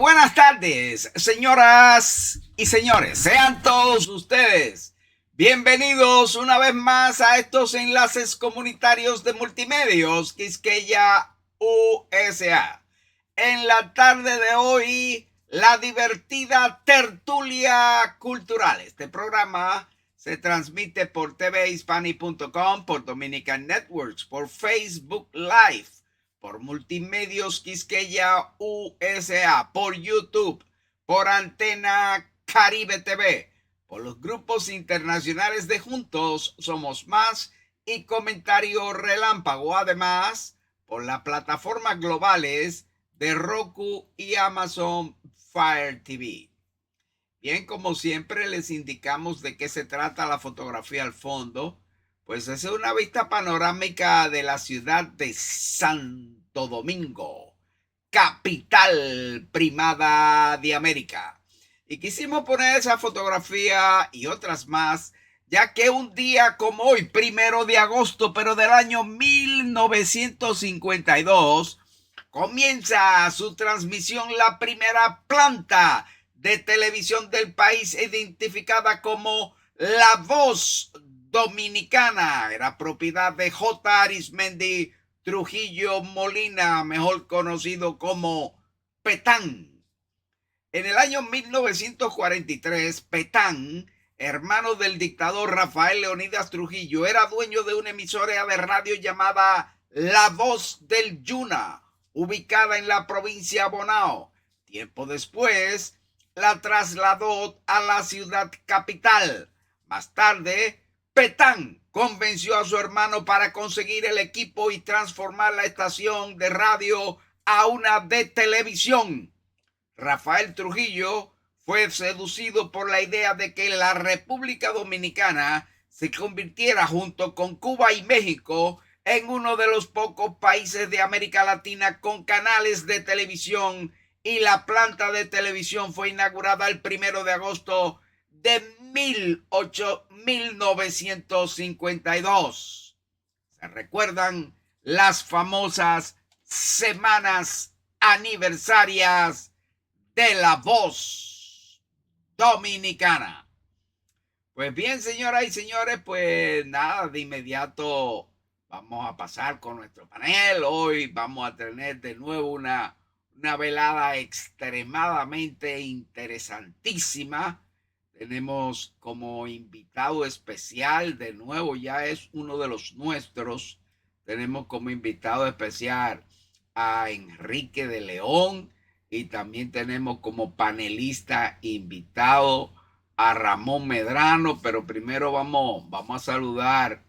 buenas tardes, señoras y señores. Sean todos ustedes bienvenidos una vez más a estos enlaces comunitarios de Multimedios Quisqueya USA. En la tarde de hoy, la divertida tertulia cultural. Este programa se transmite por tvhispanic.com, por Dominican Networks, por Facebook Live, por Multimedios Quisqueya USA, por YouTube, por Antena Caribe TV, por los grupos internacionales de Juntos Somos Más y Comentario Relámpago. Además, por las plataformas globales de Roku y Amazon Fire TV. Bien, como siempre les indicamos de qué se trata la fotografía al fondo. Pues es una vista panorámica de la ciudad de Santo Domingo, capital primada de América. Y quisimos poner esa fotografía y otras más, ya que un día como hoy, 1 de agosto, pero del año 1952, comienza su transmisión la primera planta de televisión del país, identificada como La Voz Dominicana. Era propiedad de J. Arismendi Trujillo Molina, mejor conocido como Petán. En el año 1943, Petán, hermano del dictador Rafael Leónidas Trujillo, era dueño de una emisora de radio llamada La Voz del Yuna, ubicada en la provincia de Bonao. Tiempo después, la trasladó a la ciudad capital. Más tarde, Petán convenció a su hermano para conseguir el equipo y transformar la estación de radio a una de televisión. Rafael Trujillo fue seducido por la idea de que la República Dominicana se convirtiera, junto con Cuba y México, en uno de los pocos países de América Latina con canales de televisión, y la planta de televisión fue inaugurada el 1 de agosto de 1952. ¿Se recuerdan las famosas semanas aniversarias de La Voz Dominicana? Pues bien, señoras y señores, pues nada, de inmediato vamos a pasar con nuestro panel. Hoy vamos a tener de nuevo una velada extremadamente interesantísima. Tenemos como invitado especial, de nuevo, ya es uno de los nuestros. Tenemos como invitado especial a Enrique de León, y también tenemos como panelista invitado a Ramón Medrano. Pero primero vamos a saludar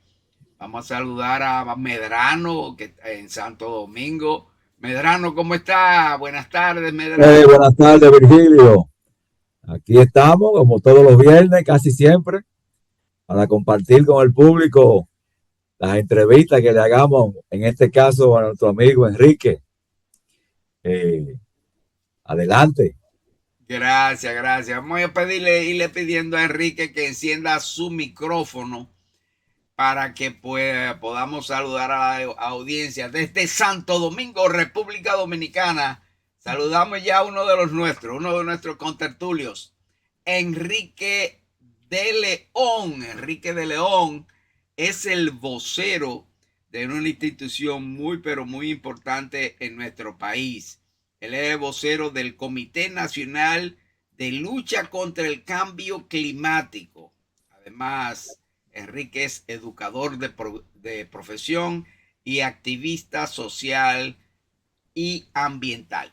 a Medrano, que en Santo Domingo. Medrano, ¿cómo está? Buenas tardes, Medrano. Buenas tardes, Virgilio. Aquí estamos, como todos los viernes, casi siempre, para compartir con el público las entrevistas que le hagamos, en este caso a nuestro amigo Enrique. Adelante. Gracias. Vamos a irle pidiendo a Enrique que encienda su micrófono para que podamos saludar a la audiencia desde Santo Domingo, República Dominicana. Saludamos ya a uno de nuestros contertulios, Enrique de León. Enrique de León es el vocero de una institución muy, pero muy importante en nuestro país. Él es vocero del Comité Nacional de Lucha contra el Cambio Climático. Además, Enrique es educador de profesión y activista social y ambiental.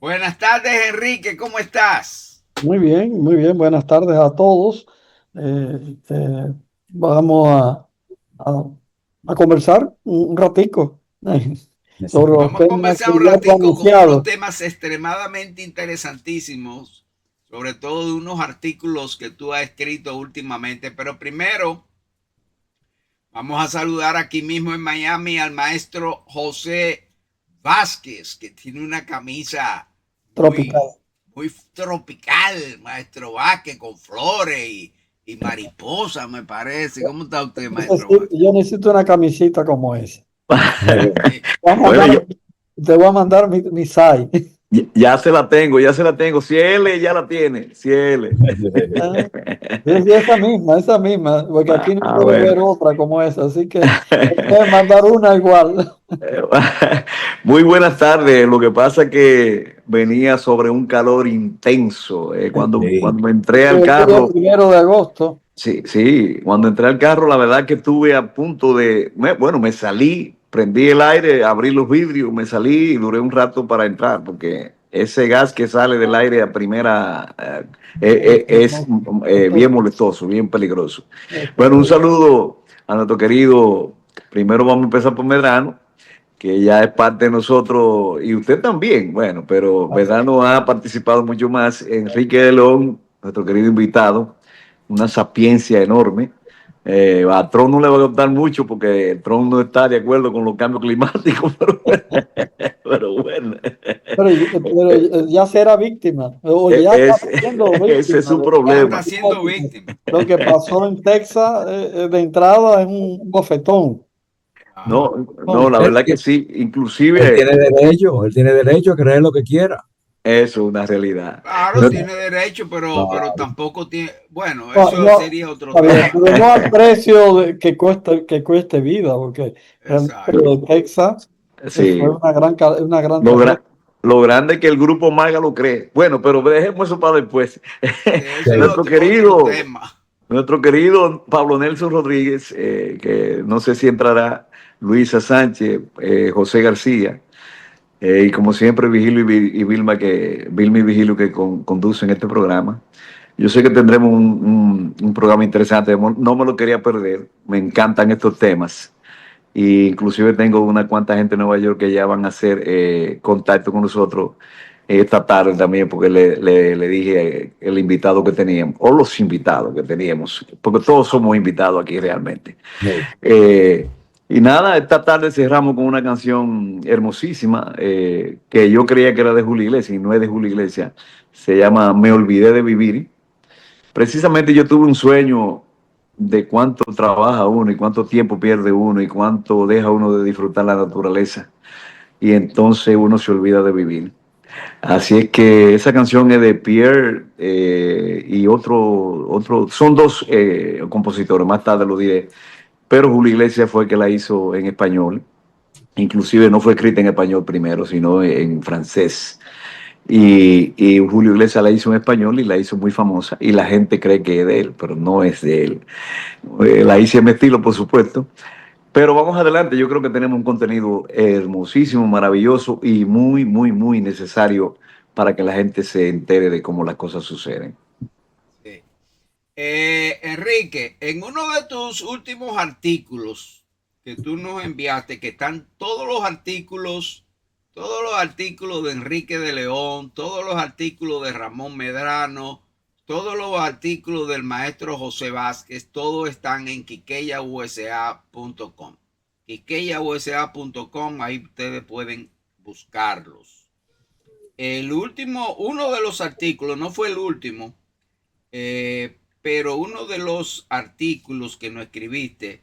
Buenas tardes, Enrique, ¿cómo estás? Muy bien. Buenas tardes a todos. Vamos a conversar un ratico sobre los Vamos a conversar un ratico con unos temas extremadamente interesantísimos, sobre todo de unos artículos que tú has escrito últimamente. Pero primero, vamos a saludar aquí mismo en Miami al maestro José Vázquez, que tiene una camisa muy tropical, maestro Vázquez, con flores y mariposas, me parece. ¿Cómo está usted, maestro Vázquez? Yo necesito una camisita como esa. Te voy a mandar mi size. Ya se la tengo. Si L ya la tiene, si L. Ah, es esa misma, porque aquí no puede Bueno. haber otra como esa, así que puede mandar una igual. Muy buenas tardes. Lo que pasa es que venía sobre un calor intenso. Sí. Cuando entré al Hoy es el carro, 1 de agosto. sí, cuando entré al carro, la verdad que estuve a punto me salí, prendí el aire, abrí los vidrios, me salí y duré un rato para entrar, porque ese gas que sale del aire a primera es bien molestoso, bien peligroso. Bueno, un saludo a nuestro querido, primero vamos a empezar por Medrano, que ya es parte de nosotros, y usted también, bueno, pero Medrano ha participado mucho más. Enrique de León, nuestro querido invitado, una sapiencia enorme. A Trump no le va a gustar mucho porque Trump no está de acuerdo con los cambios climáticos, pero bueno, Pero ya será víctima, o ya está siendo ese es víctima su del Ya cambio está problema. siendo climático. víctima. Lo que pasó en Texas de entrada es un bofetón. Claro. No, la Él, verdad que sí, él inclusive tiene derecho a creer lo que quiera. eso es una realidad. Claro, Pero, tiene derecho, pero claro, tampoco tiene. Bueno, No, eso no, sería otro está bien, tema. pero no al precio que cueste vida, porque realmente Exacto. lo de Texas fue Sí, una gran lo, tragedia. gra- lo grande es que el grupo Maga lo cree. Bueno, pero dejemos eso para después. Ese es sí, Nuestro otro querido, tema. nuestro querido Pablo Nelson Rodríguez, que no sé si entrará, Luisa Sánchez, José García, y como siempre Vigilio y Vilma y Vigilio que conducen este programa. Yo sé que tendremos un programa interesante, no me lo quería perder, me encantan estos temas. Y inclusive tengo una cuanta gente en Nueva York que ya van a hacer contacto con nosotros esta tarde también, porque le dije el invitado que teníamos, o los invitados que teníamos, porque todos somos invitados aquí realmente. sí. Eh, y nada, esta tarde cerramos con una canción hermosísima que yo creía que era de Julio Iglesias y no es de Julio Iglesias. Se llama Me olvidé de vivir. Precisamente yo tuve un sueño de cuánto trabaja uno y cuánto tiempo pierde uno y cuánto deja uno de disfrutar la naturaleza. Y entonces uno se olvida de vivir. Así es que esa canción es de Pierre y otro, son dos compositores, más tarde lo diré, pero Julio Iglesias fue el que la hizo en español. Inclusive no fue escrita en español primero, sino en francés. Y Julio Iglesias la hizo en español y la hizo muy famosa y la gente cree que es de él, pero no es de él. La hice en mi estilo, por supuesto. Pero vamos adelante, yo creo que tenemos un contenido hermosísimo, maravilloso y muy necesario para que la gente se entere de cómo las cosas suceden. Sí. Enrique, en uno de tus últimos artículos que tú nos enviaste, que están todos los artículos de Enrique de León, todos los artículos de Ramón Medrano, todos los artículos del maestro José Vázquez, todos están en quisqueyausa.com. quisqueyausa.com, ahí ustedes pueden buscarlos. Uno de los artículos, no fue el último, pero uno de los artículos que nos escribiste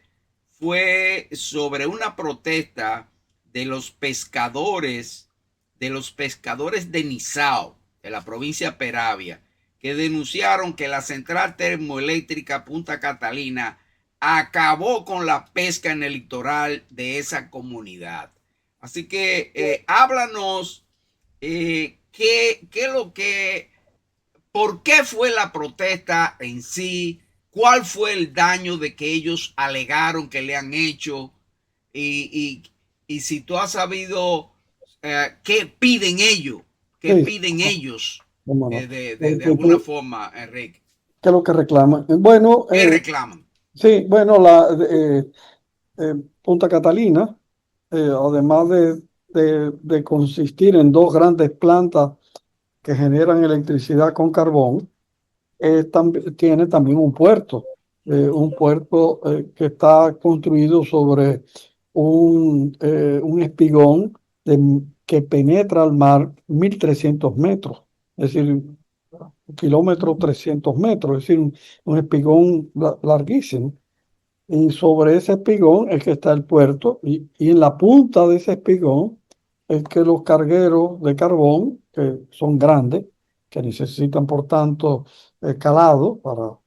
fue sobre una protesta de los pescadores, de Nizao, de la provincia de Peravia, que denunciaron que la central termoeléctrica Punta Catalina acabó con la pesca en el litoral de esa comunidad. Así que háblanos qué es lo que ¿por qué fue la protesta en sí? ¿Cuál fue el daño de que ellos alegaron que le han hecho? Y si tú has sabido qué piden ellos, qué Sí, piden ellos cómo no. de alguna forma, Enrique, ¿Qué es lo que reclaman? Bueno, ¿qué reclaman? sí, bueno, Punta Catalina, además de consistir en dos grandes plantas que generan electricidad con carbón, tiene también un puerto que está construido sobre un espigón que penetra al mar 1.300 metros, es decir, un kilómetro 300 metros, es decir, un espigón larguísimo. Y sobre ese espigón es que está el puerto, y en la punta de ese espigón es que los cargueros de carbón, que son grandes, que necesitan por tanto calado para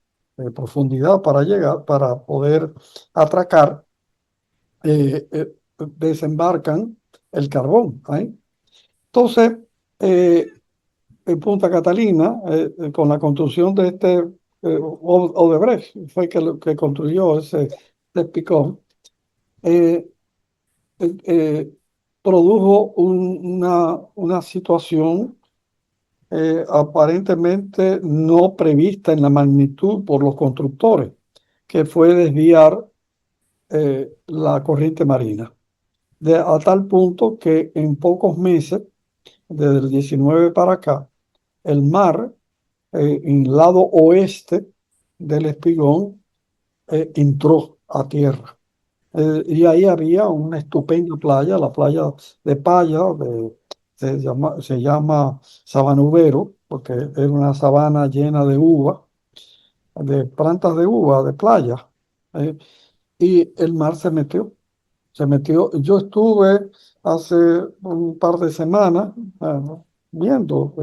profundidad para llegar, para poder atracar, desembarcan el carbón ahí. Entonces, en Punta Catalina, con la construcción de Odebrecht, fue que construyó ese espigón, eh, eh, produjo una situación aparentemente no prevista en la magnitud por los constructores, que fue desviar la corriente marina, a tal punto que en pocos meses, desde el 19 para acá, el mar en el lado oeste del espigón entró a tierra. Y ahí había una estupenda playa, la playa de Paya, se llama Sabanubero, porque era una sabana llena de uva, de plantas de uva, de playa. Y el mar se metió. Se metió. Yo estuve hace un par de semanas viendo,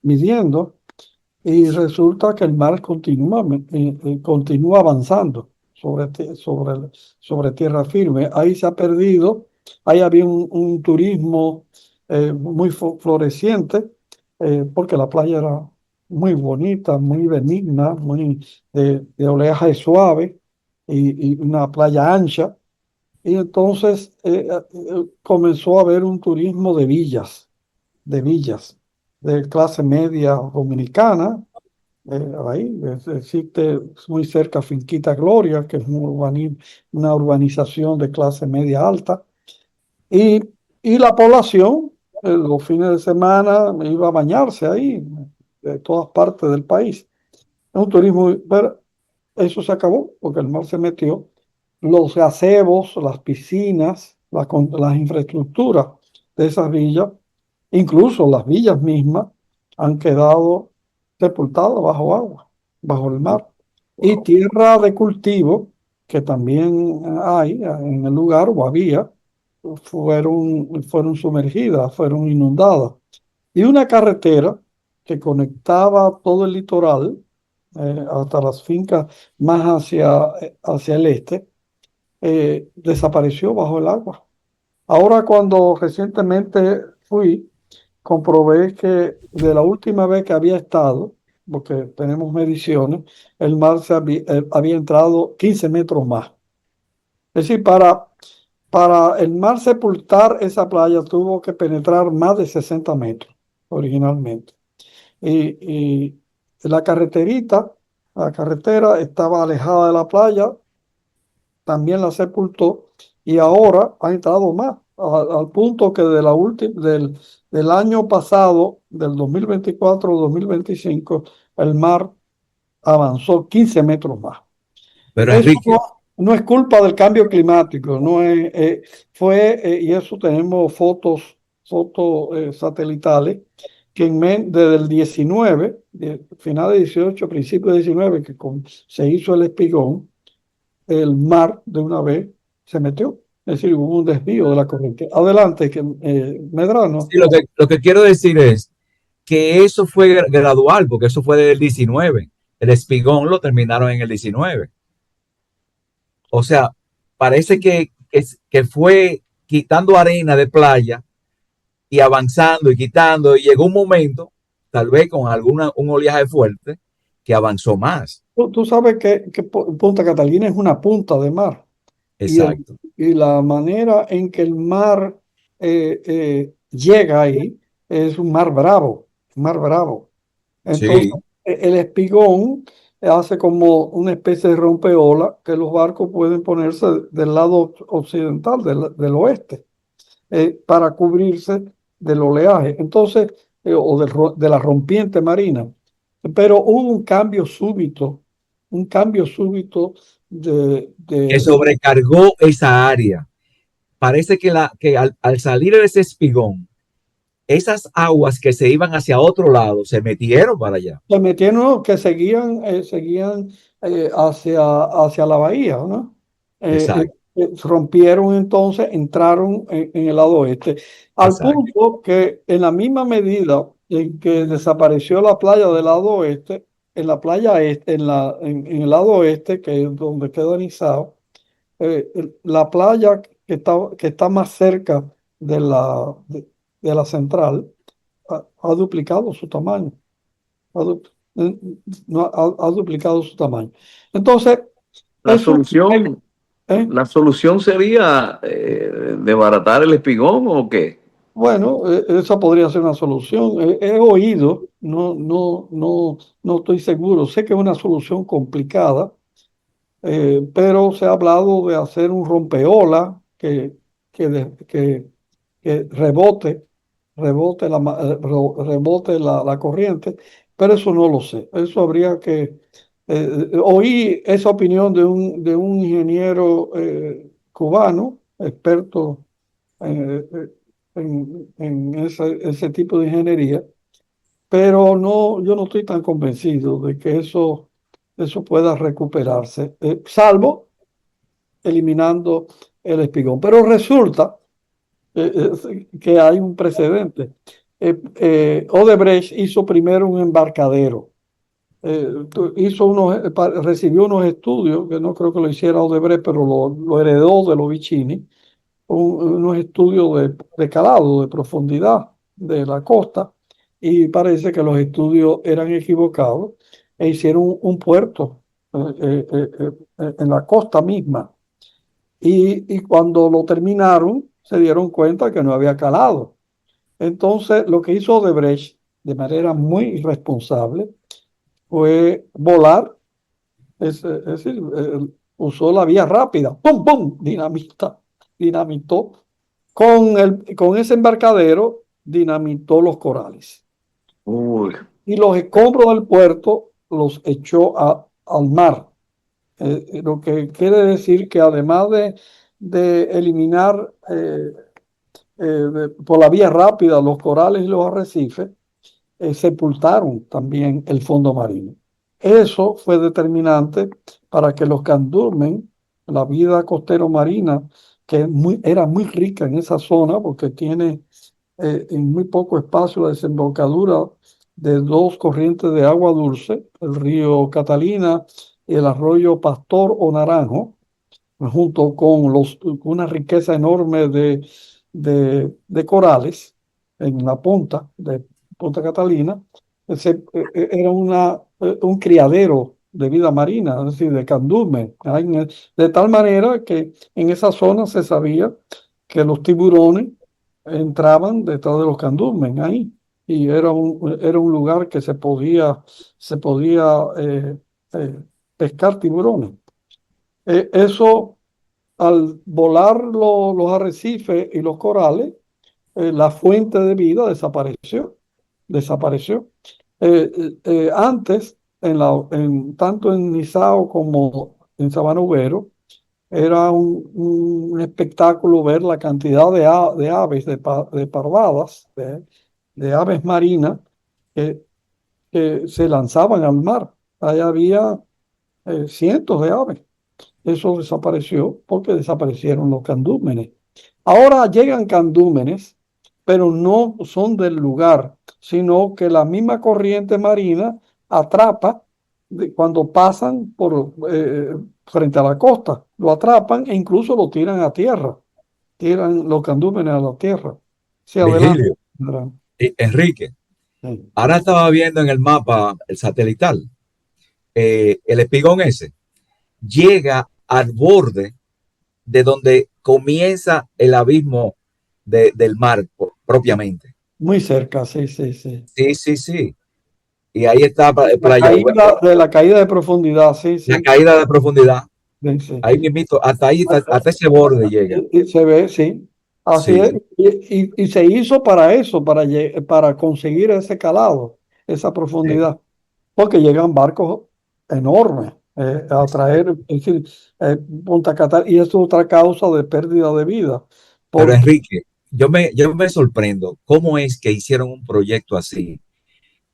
midiendo, y resulta que el mar continúa avanzando sobre tierra firme. Ahí se ha perdido, ahí había un turismo muy floreciente, porque la playa era muy bonita, muy benigna, muy de oleaje suave y una playa ancha. Y entonces comenzó a haber un turismo de villas, de clase media dominicana. Ahí existe muy cerca Finquita Gloria, que es una urbanización de clase media alta. Y, y la población, los fines de semana, iba a bañarse ahí, de todas partes del país. Es un turismo, pero eso se acabó porque el mar se metió. Los gazebos, las piscinas, las infraestructuras de esas villas, incluso las villas mismas, han quedado sepultadas bajo agua, bajo el mar. Y Wow. tierra de cultivo, que también hay en el lugar o había, fueron sumergidas, fueron inundadas. Y una carretera que conectaba todo el litoral hasta las fincas más hacia el este, desapareció bajo el agua. Ahora, cuando recientemente fui, comprobé que de la última vez que había estado, porque tenemos mediciones, el mar había entrado 15 metros más. Es decir, para el mar sepultar esa playa tuvo que penetrar más de 60 metros originalmente. Y la carretera estaba alejada de la playa, también la sepultó, y ahora ha entrado más, al punto que del año pasado, del 2024-2025, el mar avanzó 15 metros más. Pero Eso Enrique, no es culpa del cambio climático, no es, y eso tenemos fotos satelitales, que desde el 19, final de 18, principio de 19, que se hizo el espigón, el mar de una vez se metió. Es decir, hubo un desvío de la corriente. Adelante, Medrano. sí, lo que quiero decir es que eso fue gradual, porque eso fue del 19. El espigón lo terminaron en el 19. O sea, parece que fue quitando arena de playa y avanzando y quitando, y llegó un momento, tal vez con un oleaje fuerte, que avanzó más. Tú sabes que Punta Catalina es una punta de mar. Y, Exacto. y la manera en que el mar llega ahí es un mar bravo, mar bravo. Entonces, Sí, el espigón hace como una especie de rompeola que los barcos pueden ponerse del lado occidental, del oeste, para cubrirse del oleaje, entonces, de la rompiente marina. Pero hubo un cambio súbito que de sobrecargó esa área. Parece que al salir de ese espigón, esas aguas que se iban hacia otro lado se metieron para allá. se metieron, que seguían hacia la bahía, ¿no? Eh, Exacto. rompieron entonces, entraron en el lado oeste, al Exacto. punto que en la misma medida en que desapareció la playa del lado oeste, en la playa este, en el lado oeste, que es donde queda Nizao, la playa que está más cerca de la central ha duplicado su tamaño. Ha, du- no, ha duplicado su tamaño. Entonces, La es un solución, ¿eh? la solución sería desbaratar el espigón o qué. Bueno, esa podría ser una solución. He oído, no estoy seguro. Sé que es una solución complicada, pero se ha hablado de hacer un rompeola que rebote la corriente, pero eso no lo sé. Eso habría que... oí esa opinión de un ingeniero cubano, experto en ese tipo de ingeniería, pero no, yo no estoy tan convencido de que eso pueda recuperarse, salvo eliminando el espigón. Pero resulta que hay un precedente. Odebrecht hizo primero un embarcadero. Recibió unos estudios, que no creo que lo hiciera Odebrecht, pero lo heredó de Lovicini, unos estudios de calado, de profundidad de la costa, y parece que los estudios eran equivocados e hicieron un puerto en la costa misma. Y cuando lo terminaron, se dieron cuenta que no había calado. Entonces, lo que hizo Odebrecht de manera muy irresponsable fue volar, es decir, usó la vía rápida, ¡pum, pum! Dinamitó. Con ese embarcadero dinamitó los corales Uy, y los escombros del puerto los echó al mar. Lo que quiere decir que además de eliminar por la vía rápida los corales y los arrecifes, sepultaron también el fondo marino. Eso fue determinante para que los candurmen, la vida costero marina, que era muy rica en esa zona porque tiene en muy poco espacio la desembocadura de dos corrientes de agua dulce, el río Catalina y el arroyo Pastor o Naranjo, junto con una riqueza enorme de corales en la punta de Punta Catalina. Era un criadero de vida marina, es decir, de candurmen. De tal manera que en esa zona se sabía que los tiburones entraban detrás de los candurmen ahí. Y era un lugar que se podía pescar tiburones. Eso, al volar los arrecifes y los corales, la fuente de vida desapareció. Antes, tanto en Nizao como en Sabana Ubero, era un espectáculo ver la cantidad de aves, de parvadas, de aves marinas que, que se lanzaban al mar. Ahí había cientos de aves. Eso desapareció porque desaparecieron los candúmenes. Ahora llegan candúmenes, pero no son del lugar, sino que la misma corriente marina atrapa cuando pasan frente a la costa. Lo atrapan e incluso lo tiran a tierra. Tiran los candúmenes a la tierra. Sí, adelante. Virgilio, Enrique, Sí. ahora estaba viendo en el mapa, el satelital, el espigón ese llega al borde de donde comienza el abismo del mar propiamente. Muy cerca, sí, sí, sí. Sí, sí, sí. Y ahí está La Playa caída, Güero, de la caída de profundidad, sí, la sí. caída de profundidad. Sí, sí. Ahí mismito, hasta ahí, hasta ese borde llega. Y se ve, sí. Así es. Sí, Y se hizo para eso, para conseguir ese calado, esa sí. profundidad. Porque llegan barcos enormes a traer, es decir, Punta Catalina. Y eso es otra causa de pérdida de vida. Pero Porque Enrique, yo me sorprendo cómo es que hicieron un proyecto así,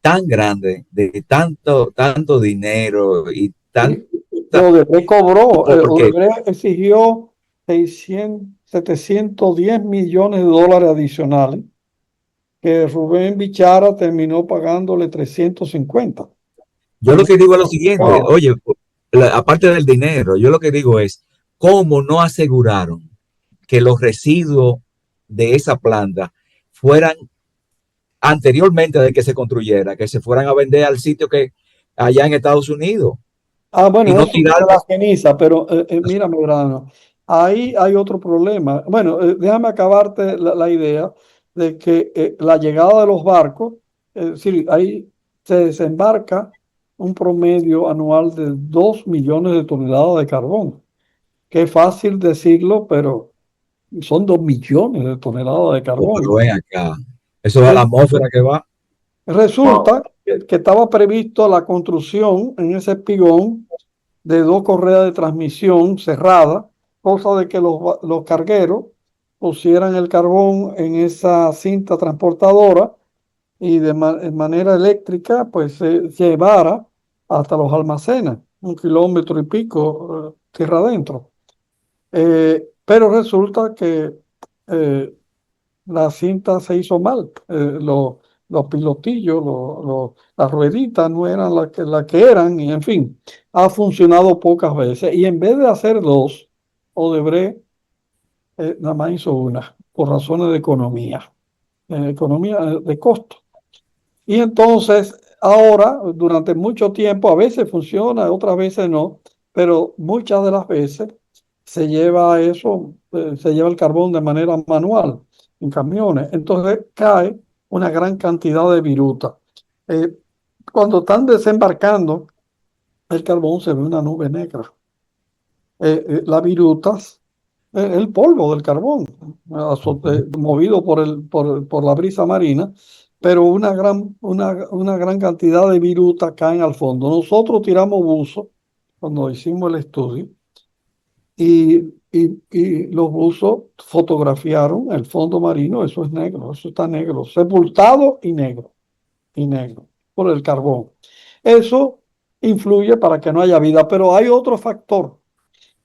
tan grande, de tanto dinero y tan, Odebrecht cobró, porque Odebrecht exigió 710 millones de dólares adicionales, que Rubén Bichara terminó pagándole 350. Yo lo que digo es lo siguiente, Wow. oye, aparte del dinero, yo lo que digo es, ¿cómo no aseguraron que los residuos de esa planta fueran anteriormente de que se construyera, que se fueran a vender al sitio que allá en Estados Unidos y Bueno, no eso de tirarlo? la ceniza, pero mira, Medrano, ahí hay otro problema. Bueno, déjame acabarte la idea de que la llegada de los barcos, es decir, ahí se desembarca un promedio anual de 2 millones de toneladas de carbón. Que es fácil decirlo, pero son 2 millones de toneladas de Oh, pero carbón. ven acá, eso es a la Eh, atmósfera que va. Resulta Wow. que estaba previsto la construcción en ese espigón de 2 correas de transmisión cerradas, cosa de que los cargueros pusieran el carbón en esa cinta transportadora y de manera eléctrica pues se llevara hasta los almacenes, 1 kilómetro y pico tierra adentro. Pero resulta que eh, la cinta se hizo mal. Los pilotillos, las rueditas no eran las que eran, y en fin, ha funcionado pocas veces. Y en vez de hacer dos, Odebrecht nada más hizo una, por razones de economía de costo. Y entonces, ahora, durante mucho tiempo, a veces funciona, otras veces no, pero muchas de las veces se lleva eso, se lleva el carbón de manera manual en camiones. Entonces cae una gran cantidad de viruta. Eh, Cuando están desembarcando el carbón se ve una nube negra. Las virutas, el polvo del carbón, movido por la brisa marina, pero una gran cantidad de virutas caen al fondo. Nosotros tiramos buzo cuando hicimos el estudio y los buzos fotografiaron el fondo marino, eso es negro, eso está negro, sepultado y negro, por el carbón. Eso influye para que no haya vida, pero hay otro factor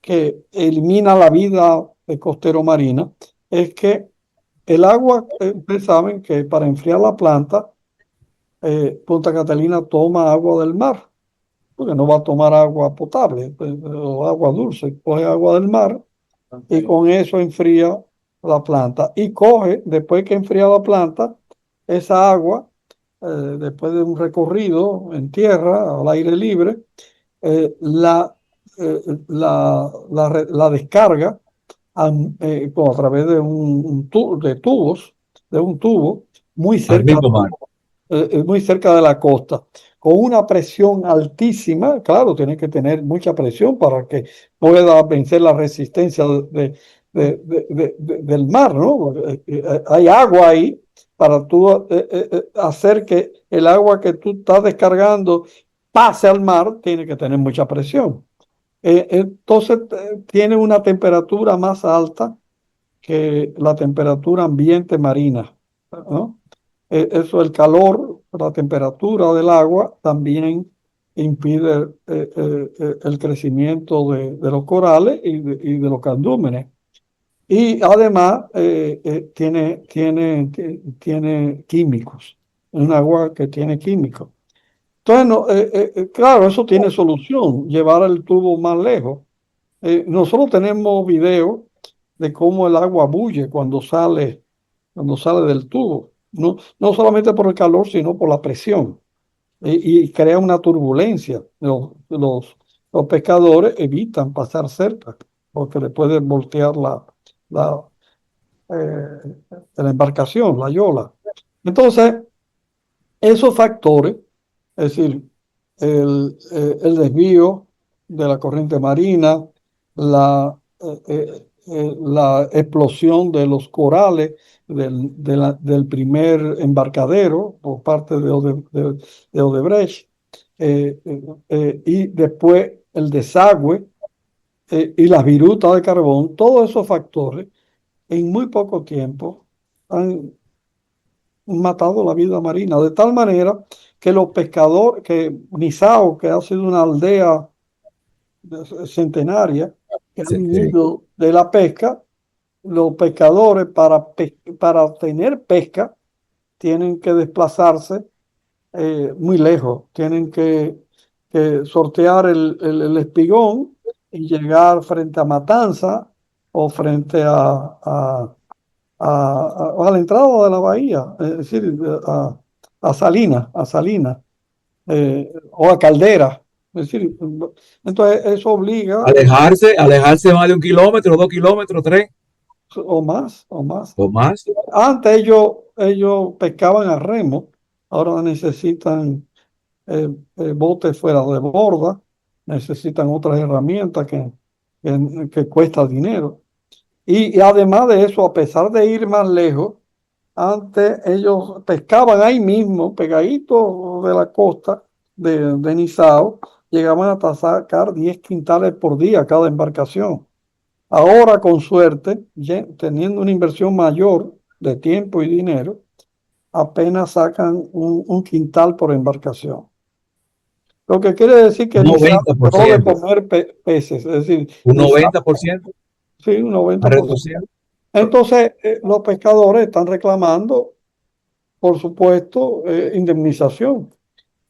que elimina la vida costero marina, es que el agua, ustedes saben que para enfriar la planta, Punta Catalina toma agua del mar, porque no va a tomar agua potable o agua dulce, coge agua del mar y con eso enfría la planta. Y coge, después que enfría la planta, esa agua, después de un recorrido en tierra, al aire libre, eh, la, eh, la descarga a través de de tubos, de un tubo muy Al cerca, mismo mar. muy cerca de la costa, con una presión altísima. Claro, tiene que tener mucha presión para que pueda vencer la resistencia del mar, ¿no? Hay agua ahí para tú hacer que el agua que tú estás descargando pase al mar, tiene que tener mucha presión. Entonces tiene una temperatura más alta que la temperatura ambiente marina, ¿no? Eso, el calor, la temperatura del agua también impide el crecimiento de los corales y de los cardúmenes. Y además tiene químicos, un agua que tiene químicos. Entonces, claro, eso tiene solución, llevar el tubo más lejos. Nosotros tenemos video de cómo el agua bulle cuando sale del tubo. No, no solamente por el calor, sino por la presión. Y crea una turbulencia. Los pescadores evitan pasar cerca porque le pueden voltear la, eh, la embarcación, la yola. Entonces, esos factores, es decir, el desvío de la corriente marina, la explosión de los corales del primer embarcadero por parte de Odebrecht, y después el desagüe y las virutas de carbón, todos esos factores en muy poco tiempo han matado la vida marina, de tal manera que los pescadores, que Nizao, que ha sido una aldea centenaria, que han Sí, sí. vivido de la pesca. Los pescadores para obtener pesca tienen que desplazarse muy lejos, tienen que sortear el espigón y llegar frente a Matanza o frente a la entrada de la bahía, es decir, a Salinas, o a Caldera. Es decir, entonces eso obliga, Alejarse más de 1 kilómetro, 2 kilómetros, 3 o más, o más. o más. Antes ellos pescaban a remo, ahora necesitan botes fuera de borda, necesitan otras herramientas que cuesta dinero. Y además de eso, a pesar de ir más lejos, antes ellos pescaban ahí mismo, pegaditos de la costa de Nizao, llegaban hasta sacar 10 quintales por día cada embarcación. Ahora, con suerte, teniendo una inversión mayor de tiempo y dinero, apenas sacan un quintal por embarcación. Lo que quiere decir que Un Nizao dejó de 90%, comer peces, es decir, un Nizao, 90%, sí, un ha 90%. reducido. Entonces, los pescadores están reclamando, por supuesto, indemnización,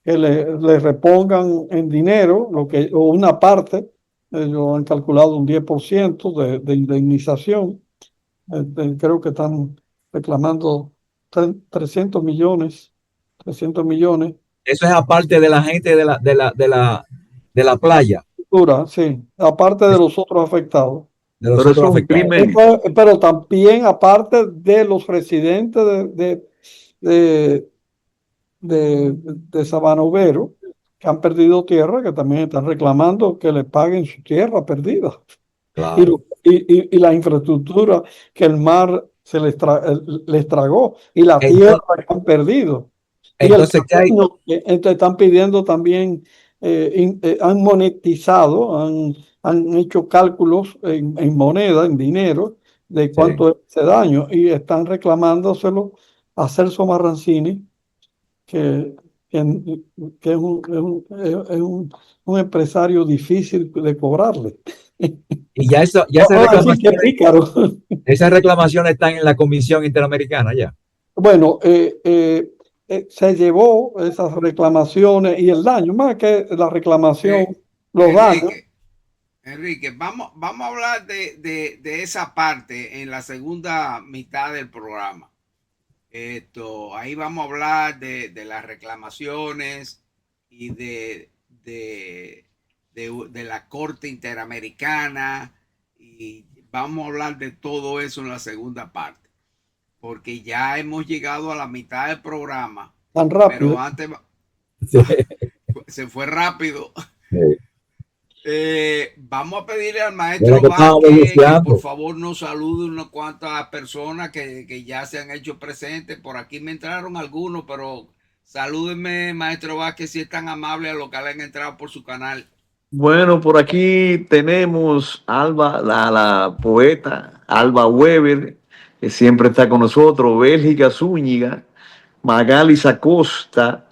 que le repongan en dinero, o una parte, ellos han calculado un 10% de indemnización. Creo que están reclamando 300 millones, 300 millones. Eso es aparte de la gente de la playa, Sí, aparte de los otros afectados. de los Pero eso otros es un afectados. crimen. Pero también aparte de los residentes de, de Sabana Ubero, que han perdido tierra, que también están reclamando que le paguen su tierra perdida. Y, Claro. y la infraestructura que el mar les tragó, y la tierra Entonces, que han perdido. Y el entonces ¿qué hay? terreno, entonces están pidiendo también, han monetizado, han hecho cálculos en moneda, en dinero, de Sí. cuánto es ese daño, y están reclamándoselo a Celso Marrancini, que, que, que es un empresario difícil de cobrarle. Y ya Vamos a decir que pícaro. esas reclamaciones están en la Comisión Interamericana ya. Bueno, se llevó esas reclamaciones y el daño, más que la reclamación, los daños. Enrique, vamos a hablar de esa parte en la segunda mitad del programa. Ahí vamos a hablar de las reclamaciones y de la Corte Interamericana, y vamos a hablar de todo eso en la segunda parte, porque ya hemos llegado a la mitad del programa, Tan rápido. pero antes Sí. se fue rápido. Sí. Vamos a pedirle al De maestro lo que estábamos Vázquez que denunciando. por favor nos salude unas cuantas personas que ya se han hecho presentes. Por aquí me entraron algunos, pero salúdenme, maestro Vázquez, si es tan amable, a los que han entrado por su canal. Bueno, por aquí tenemos Alba, la poeta Alba Weber, que siempre está con nosotros, Bélgica Zúñiga, Magalis Acosta,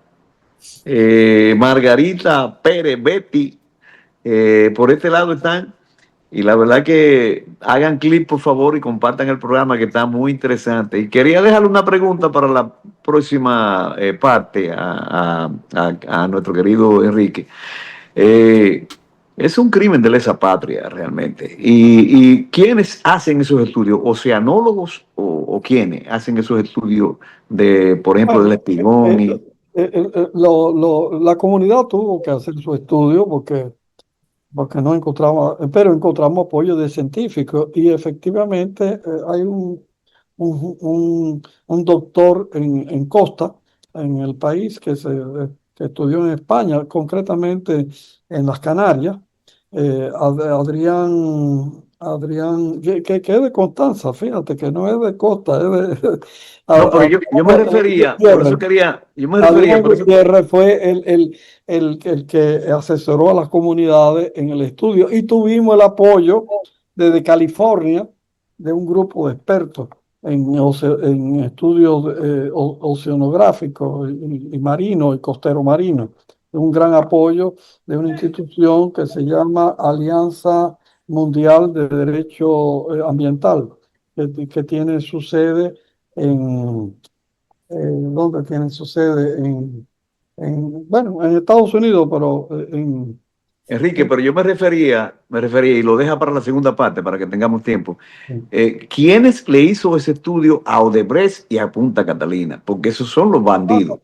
Margarita Pérez, Betty, por este lado están. Y la verdad que hagan clic, por favor, y compartan el programa, que está muy interesante. Y quería dejarle una pregunta para la próxima parte a nuestro querido Enrique. Es un crimen de lesa patria realmente. ¿Y quiénes hacen esos estudios? ¿Oceanólogos o quiénes hacen esos estudios de, por ejemplo, del espigón? La comunidad tuvo que hacer su estudio porque no encontramos, pero encontramos apoyo de científicos, y efectivamente hay un doctor en Costa, en el país, que estudió en España, concretamente en las Canarias, Adrián, que es de Constanza, fíjate que no es de Costa, es de... No, pero yo me refería, por eso quería, Adrián Gutiérrez fue el que asesoró a las comunidades en el estudio, y tuvimos el apoyo desde California de un grupo de expertos en estudios oceanográficos y marinos y costero marino. Un gran apoyo de una institución que se llama Alianza Mundial de Derecho Ambiental, que tiene su sede ¿dónde tiene su sede? Bueno, en Estados Unidos, pero Enrique, pero yo me refería, y lo deja para la segunda parte, para que tengamos tiempo. ¿Quiénes le hizo ese estudio a Odebrecht y a Punta Catalina? Porque esos son los bandidos.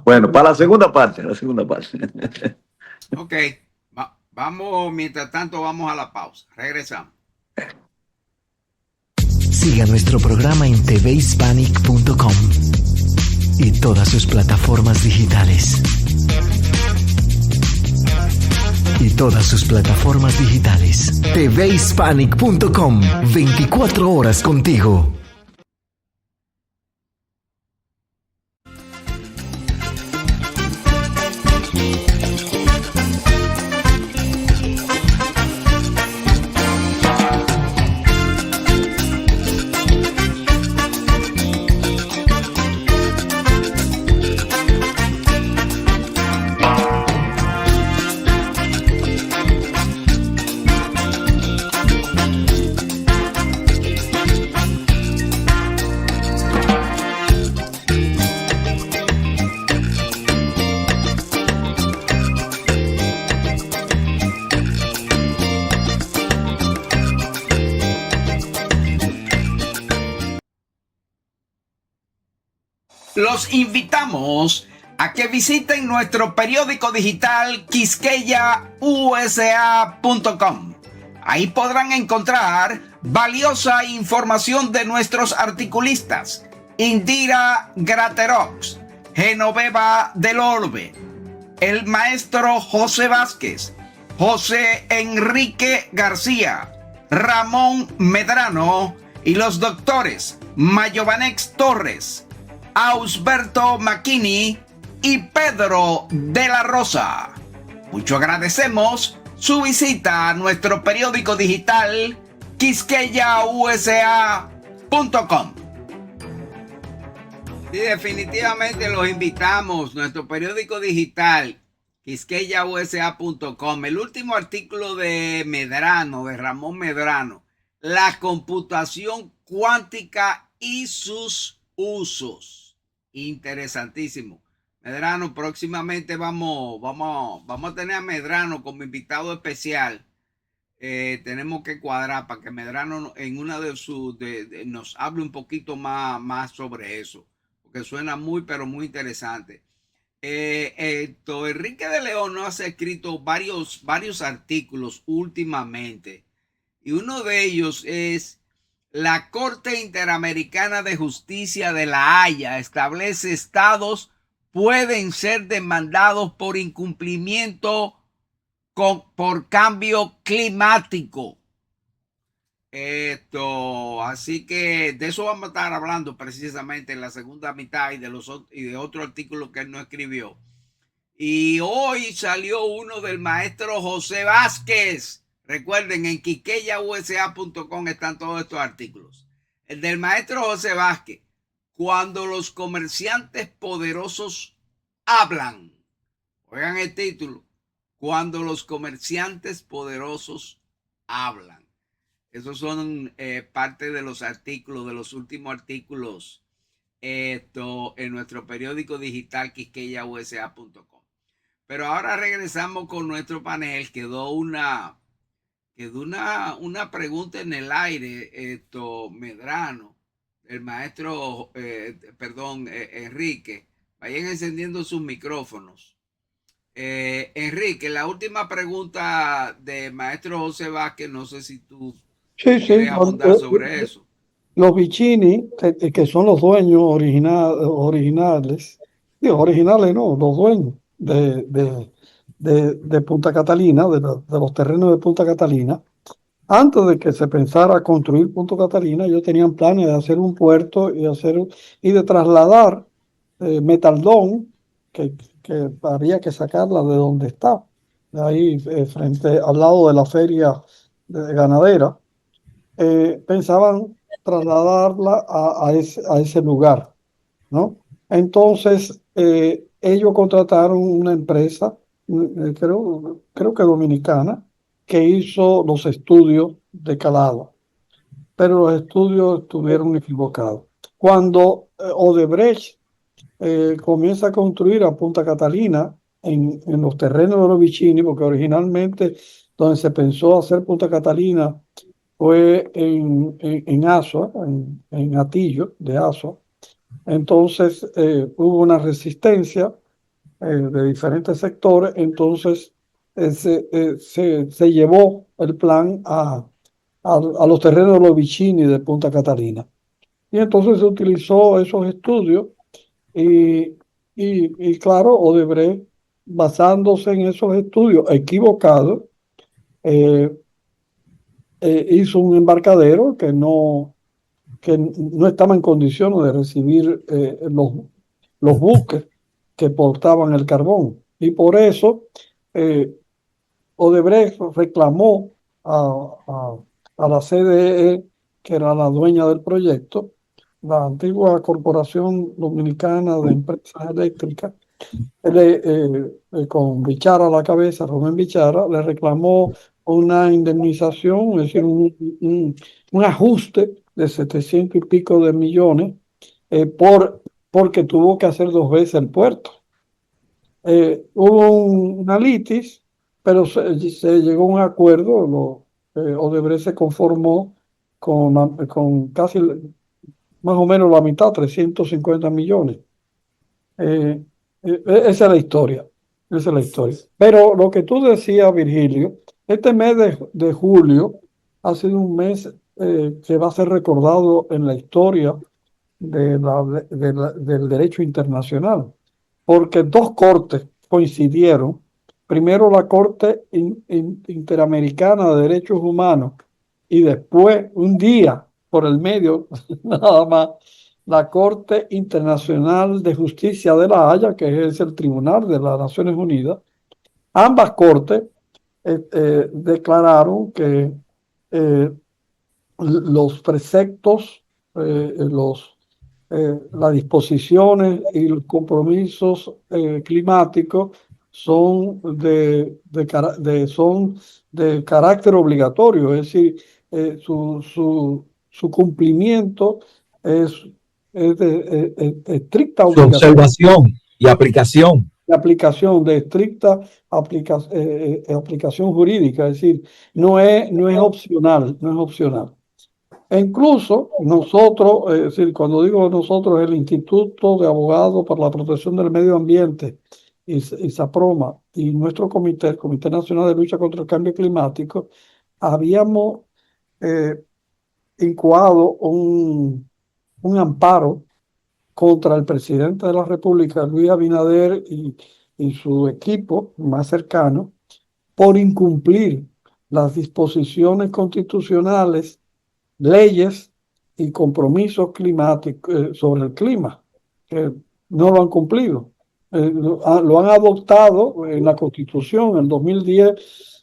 Bueno, para la segunda parte, Ok, vamos, mientras tanto vamos a la pausa. Regresamos. Siga nuestro programa en tvhispanic.com y todas sus plataformas digitales. tvhispanic.com, 24 horas contigo. Los invitamos a que visiten nuestro periódico digital quisqueyausa.com. Ahí podrán encontrar valiosa información de nuestros articulistas: Indira Graterox, Genoveva del Orbe, el maestro José Vázquez, José Enrique García, Ramón Medrano y los doctores Mayovanex Torres, Ausberto Macchini y Pedro de la Rosa. Mucho agradecemos su visita a nuestro periódico digital quisqueyausa.com. Sí, definitivamente los invitamos. Nuestro periódico digital quisqueyausa.com. El último artículo de Medrano, de Ramón Medrano, la computación cuántica y sus usos. Interesantísimo. Medrano, próximamente vamos a tener a Medrano como invitado especial. Tenemos que cuadrar para que Medrano en una de sus nos hable un poquito más sobre eso, porque suena muy, pero muy interesante. Enrique de León nos ha escrito varios artículos últimamente, y uno de ellos es: la Corte Interamericana de Justicia de La Haya establece estados pueden ser demandados por incumplimiento por cambio climático. Así que de eso vamos a estar hablando precisamente en la segunda mitad y de otro artículo que él no escribió. Y hoy salió uno del maestro José Vázquez. Recuerden, en quisqueyausa.com están todos estos artículos. El del maestro José Vázquez: cuando los comerciantes poderosos hablan. Oigan el título: cuando los comerciantes poderosos hablan. Esos son parte de los artículos, de los últimos artículos en nuestro periódico digital quisqueyausa.com. Pero ahora regresamos con nuestro panel. Quedó una pregunta en el aire, Medrano, el maestro, Enrique. Vayan encendiendo sus micrófonos. Enrique, la última pregunta de maestro José Vázquez, no sé si tú quieres abundar sobre eso. Los Vicini, que son los dueños originales, no, los dueños de Punta Catalina, de los terrenos de Punta Catalina, antes de que se pensara construir Punta Catalina, ellos tenían planes de hacer un puerto y de trasladar Metaldón, que habría que sacarla de donde está, de ahí al lado de la feria ganadera. Pensaban trasladarla a ese lugar, ¿no? Entonces, ellos contrataron una empresa, creo que dominicana, que hizo los estudios de calado, pero los estudios estuvieron equivocados. Cuando Odebrecht comienza a construir a Punta Catalina en los terrenos de los Vicini, porque originalmente donde se pensó hacer Punta Catalina fue en Azua, en Atillo de Azua. Entonces hubo una resistencia de diferentes sectores, entonces se llevó el plan a los terrenos de los Vicini de Punta Catalina. Y entonces se utilizó esos estudios y claro, Odebrecht, basándose en esos estudios equivocados, eh, hizo un embarcadero que no estaba en condiciones de recibir los buques que portaban el carbón. Y por eso Odebrecht reclamó a la CDE, que era la dueña del proyecto, la antigua Corporación Dominicana de Empresas Eléctricas, con Bichara a la cabeza, Rubén Bichara, le reclamó una indemnización, es decir, un ajuste de 700 y pico de millones porque tuvo que hacer 2 veces el puerto. Hubo una litis, pero se llegó a un acuerdo. Odebrecht se conformó con casi más o menos la mitad, 350 millones. Esa es la historia. Esa es la historia. Pero lo que tú decías, Virgilio, este mes de julio ha sido un mes que va a ser recordado en la historia del derecho internacional, porque 2 cortes coincidieron. Primero la Corte Interamericana de Derechos Humanos y después, un día por el medio, nada más, la Corte Internacional de Justicia de La Haya, que es el Tribunal de las Naciones Unidas. Ambas cortes declararon que los preceptos, las disposiciones y los compromisos climáticos son son de carácter obligatorio, es decir, su cumplimiento es de estricta Su obligación, observación y aplicación. de aplicación, de estricta aplicación jurídica, es decir, no es opcional, no es opcional. E incluso nosotros, es decir, cuando digo nosotros, el Instituto de Abogados para la Protección del Medio Ambiente, ISAPROMA, y nuestro comité, el Comité Nacional de Lucha contra el Cambio Climático, habíamos incoado un amparo contra el presidente de la República, Luis Abinader, y su equipo más cercano, por incumplir las disposiciones constitucionales, leyes y compromisos climáticos sobre el clima, que no lo han cumplido. Lo han adoptado en la Constitución. En 2010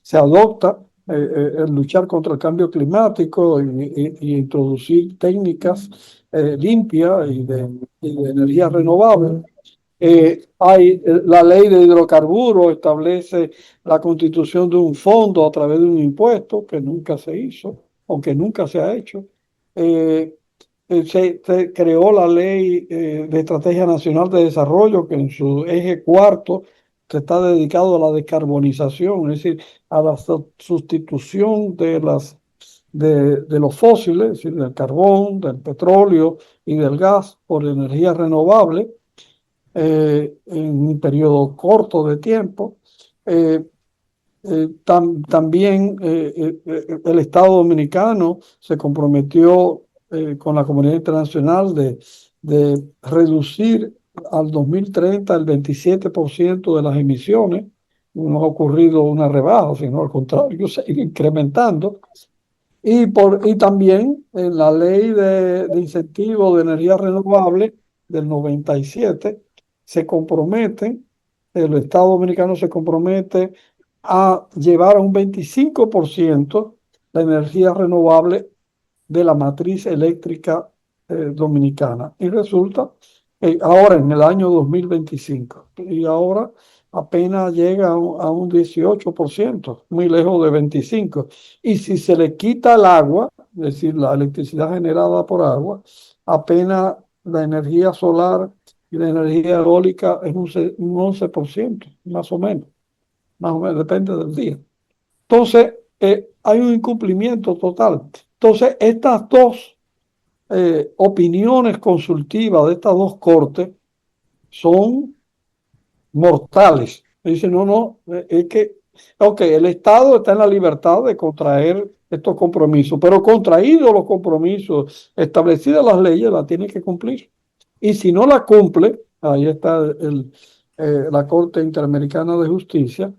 se adopta el luchar contra el cambio climático y introducir técnicas limpias y de energía renovable. Hay la ley de hidrocarburos, establece la constitución de un fondo a través de un impuesto que nunca se hizo, aunque nunca se ha hecho. Se creó la ley de Estrategia Nacional de Desarrollo, que en su eje cuarto se está dedicado a la descarbonización, es decir, a la sustitución de los fósiles, es decir, del carbón, del petróleo y del gas por energía renovable en un periodo corto de tiempo. También el Estado Dominicano se comprometió con la comunidad internacional de reducir al 2030 el 27% de las emisiones. No ha ocurrido una rebaja, sino al contrario, se ha ido incrementando. Y también en la ley de incentivo de energía renovable del 97 se comprometen, el Estado Dominicano se compromete a llevar a un 25% la energía renovable de la matriz eléctrica dominicana. Y resulta ahora en el año 2025. Y ahora apenas llega a un 18%, muy lejos de 25%. Y si se le quita el agua, es decir, la electricidad generada por agua, apenas la energía solar y la energía eólica es un 11%, más o menos, depende del día. Entonces, hay un incumplimiento total. Entonces, estas dos opiniones consultivas de estas dos cortes son mortales. Dice, no, es que, ok, el Estado está en la libertad de contraer estos compromisos, pero contraídos los compromisos, establecidas las leyes, las tiene que cumplir. Y si no la cumple, ahí está la Corte Interamericana de Justicia,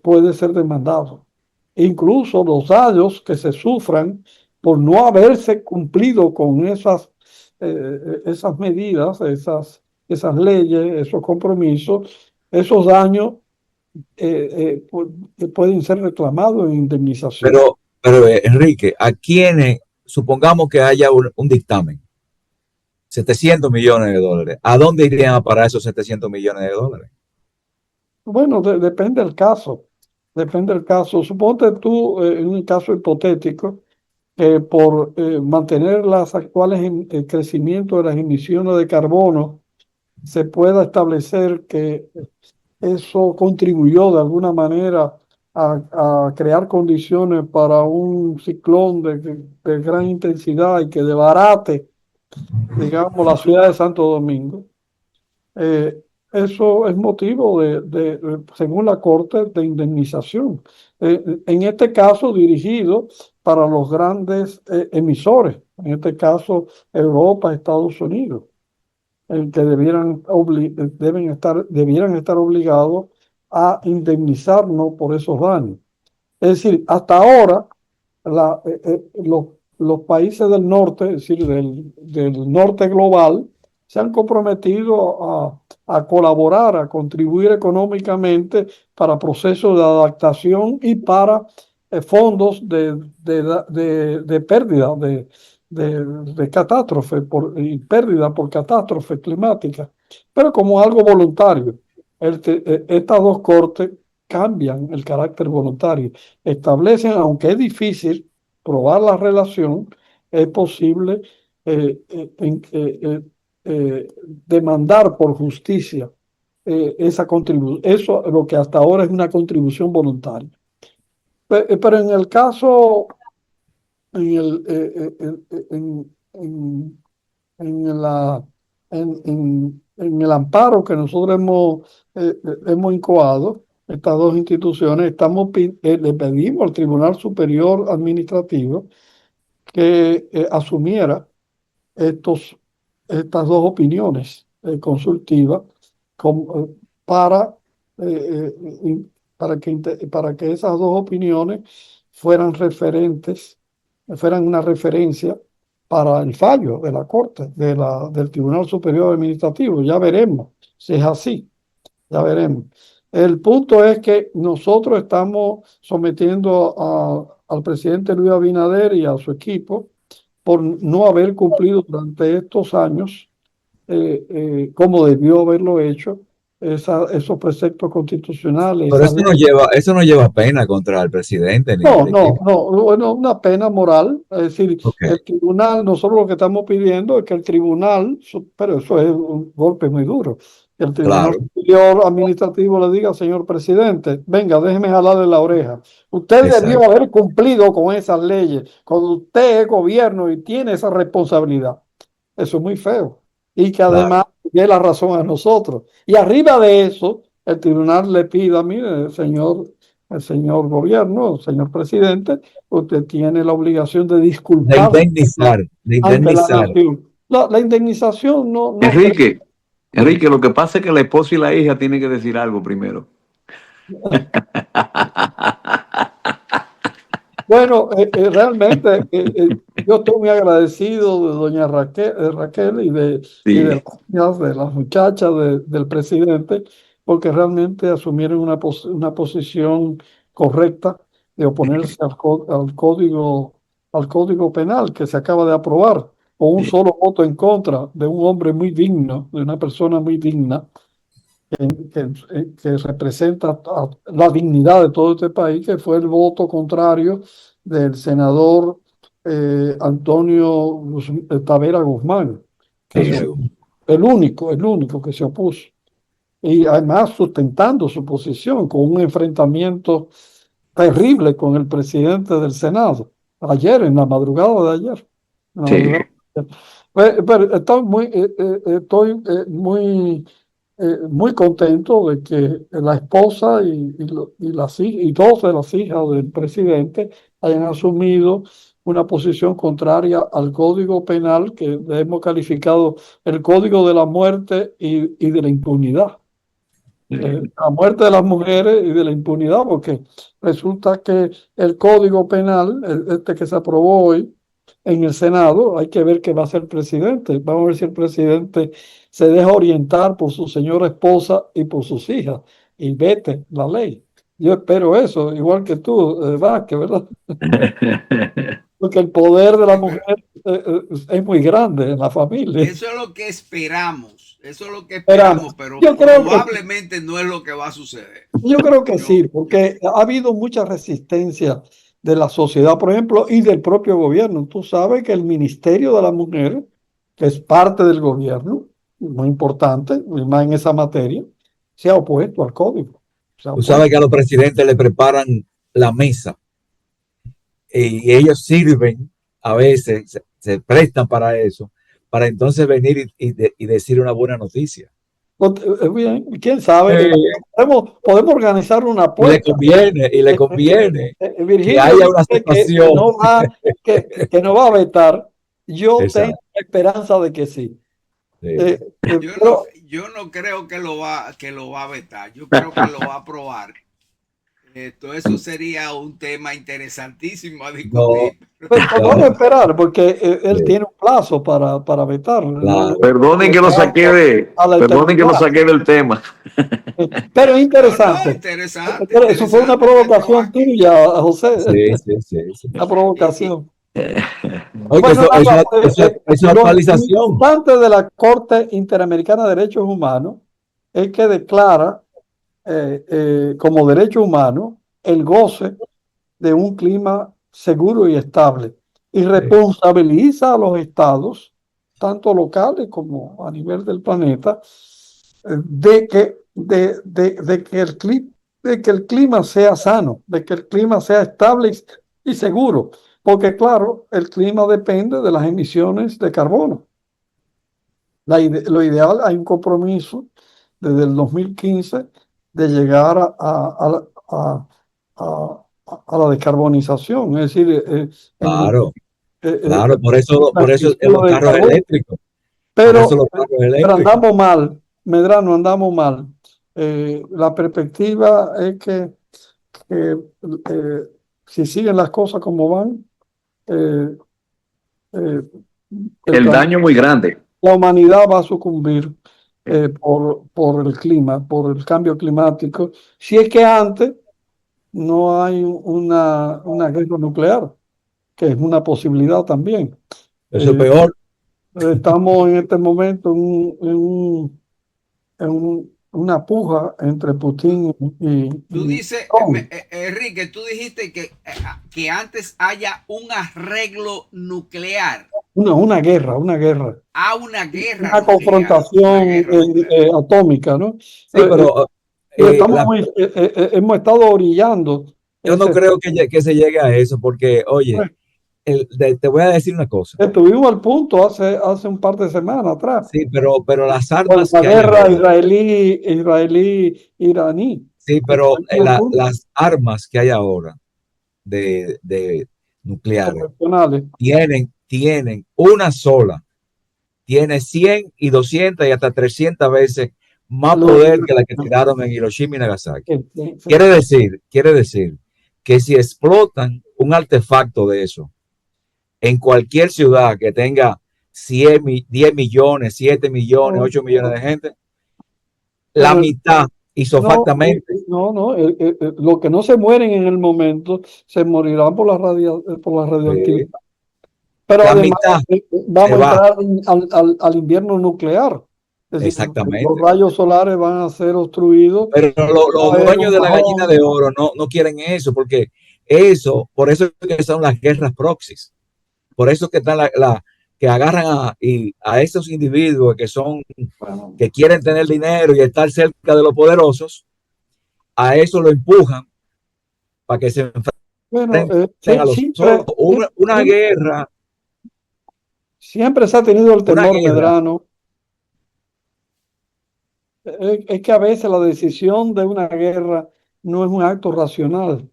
puede ser demandado. Incluso los daños que se sufran por no haberse cumplido con esas medidas, esas leyes, esos compromisos, esos daños pueden ser reclamados en indemnización. Pero Enrique, ¿a quiénes, supongamos que haya un dictamen, 700 millones de dólares, ¿a dónde irían a parar esos 700 millones de dólares? Bueno, depende del caso. Depende del caso. Suponte tú, en un caso hipotético, que por mantener las actuales el crecimiento de las emisiones de carbono, se pueda establecer que eso contribuyó de alguna manera a crear condiciones para un ciclón de gran intensidad y que desbarate, digamos, la ciudad de Santo Domingo. Eso es motivo según la Corte, de indemnización. En este caso, dirigido para los grandes emisores, en este caso Europa, Estados Unidos, que debieran estar obligados a indemnizarnos por esos daños. Es decir, hasta ahora los países del norte, es decir, del norte global, se han comprometido a colaborar, a contribuir económicamente para procesos de adaptación y para fondos de pérdida, de catástrofe, y pérdida por catástrofe climática, pero como algo voluntario. Estas dos cortes cambian el carácter voluntario, establecen, aunque es difícil probar la relación, es posible demandar por justicia esa contribución. Eso es lo que hasta ahora es una contribución voluntaria. Pero en el caso, en el amparo que nosotros hemos incoado, estas dos instituciones, le pedimos al Tribunal Superior Administrativo que asumiera estas dos opiniones consultivas para, para que esas dos opiniones fueran una referencia para el fallo de la Corte, del Tribunal Superior Administrativo. Ya veremos si es así, ya veremos. El punto es que nosotros estamos sometiendo al presidente Luis Abinader y a su equipo por no haber cumplido durante estos años, como debió haberlo hecho, esos preceptos constitucionales. Pero eso no lleva pena contra el presidente. Bueno, una pena moral. Es decir, Okay. El tribunal, nosotros lo que estamos pidiendo es que el tribunal, pero eso es un golpe muy duro, que el Tribunal Superior Administrativo le diga, señor presidente, venga, déjeme jalarle la oreja. Usted debió haber cumplido con esas leyes, cuando usted es gobierno y tiene esa responsabilidad. Eso es muy feo. Y que además dé la razón a nosotros. Y arriba de eso, el tribunal le pida, mire, el señor gobierno, señor presidente, usted tiene la obligación de disculpar. De indemnizar. La indemnización no. Enrique, lo que pasa es que la esposa y la hija tienen que decir algo primero. Bueno, realmente yo estoy muy agradecido de doña Raquel y de las muchachas del presidente, porque realmente asumieron una posición correcta de oponerse al código penal que se acaba de aprobar, con un solo voto en contra de un hombre muy digno, de una persona muy digna, que representa la dignidad de todo este país, que fue el voto contrario del senador Antonio Tavera Guzmán, que es el único que se opuso. Y además sustentando su posición con un enfrentamiento terrible con el presidente del Senado, ayer, en la madrugada de ayer. Sí. Pero estoy muy contento de que la esposa y dos de las hijas del presidente hayan asumido una posición contraria al Código Penal, que hemos calificado el Código de la Muerte y de la impunidad. La muerte de las mujeres y de la impunidad, porque resulta que el Código Penal, este que se aprobó hoy en el Senado, hay que ver qué va a hacer el presidente. Vamos a ver si el presidente se deja orientar por su señora esposa y por sus hijas y vete la ley. Yo espero eso, igual que tú, Vázquez, ¿verdad? Porque el poder de la mujer es muy grande en la familia. Eso es lo que esperamos. Eso es lo que esperamos, pero probablemente no es lo que va a suceder. Yo creo que sí, porque ha habido mucha resistencia de la sociedad, por ejemplo, y del propio gobierno. Tú sabes que el Ministerio de la Mujer, que es parte del gobierno, muy importante, y más en esa materia, se ha opuesto al código. Tú sabes que a los presidentes le preparan la mesa y ellos sirven, a veces se prestan para eso, para entonces venir y decir una buena noticia. Bien, quién sabe, podemos organizar una apuesta. Y le conviene Virginia, que haya una situación que no va a vetar. Yo tengo esperanza de que sí. Yo no creo que lo va a vetar. Yo creo que lo va a aprobar. Eso sería un tema interesantísimo a discutir. Vamos a esperar, porque él tiene un plazo para vetar. Claro. Perdonen que lo saqué del tema. Pero es interesante. Interesante. Eso fue una provocación tuya, José. Sí. Una provocación. Oye, esa actualización. Lo importante de la Corte Interamericana de Derechos Humanos es que declara como derecho humano el goce de un clima seguro y estable, y responsabiliza a los estados, tanto locales como a nivel del planeta, de que el clima sea sano, de que el clima sea estable y seguro, porque claro, el clima depende de las emisiones de carbono. Lo ideal, hay un compromiso desde el 2015 de llegar a la descarbonización, es decir, claro, por eso los carros eléctricos. Pero andamos mal, Medrano, andamos mal. La perspectiva es que si siguen las cosas como van, el daño es muy grande. La humanidad va a sucumbir por el clima, por el cambio climático, si es que antes no hay una guerra nuclear, que es una posibilidad también. Eso es peor. Estamos en este momento en una puja entre Putin y tú dices, Enrique, tú dijiste que antes haya un arreglo nuclear. Una guerra. Una guerra. Una confrontación atómica, ¿no? Sí, pero hemos estado orillando. Yo no creo que se llegue a eso, porque, oye, te voy a decir una cosa. Estuvimos al punto hace un par de semanas atrás. Sí, pero las armas la guerra israelí-iraní. Sí, pero las armas que hay ahora de nucleares tienen una sola. Tiene 100 y 200 y hasta 300 veces más poder que la que tiraron en Hiroshima y Nagasaki. Quiere decir que si explotan un artefacto de eso en cualquier ciudad que tenga 10 millones, 7 millones, 8 millones de gente, la mitad isofactamente. Lo que no se mueren en el momento se morirán por la radioactividad. Pero además vamos a entrar al invierno nuclear. Es decir, Exactamente. los rayos solares van a ser obstruidos. Pero los dueños de la gallina de oro no quieren eso, porque por eso que son las guerras proxies. Por eso que están que agarran a esos individuos que quieren tener dinero y estar cerca de los poderosos, a eso lo empujan para que se enfrenten a los otros. Una guerra. Siempre se ha tenido el temor, Medrano. Es que a veces la decisión de una guerra no es un acto racional.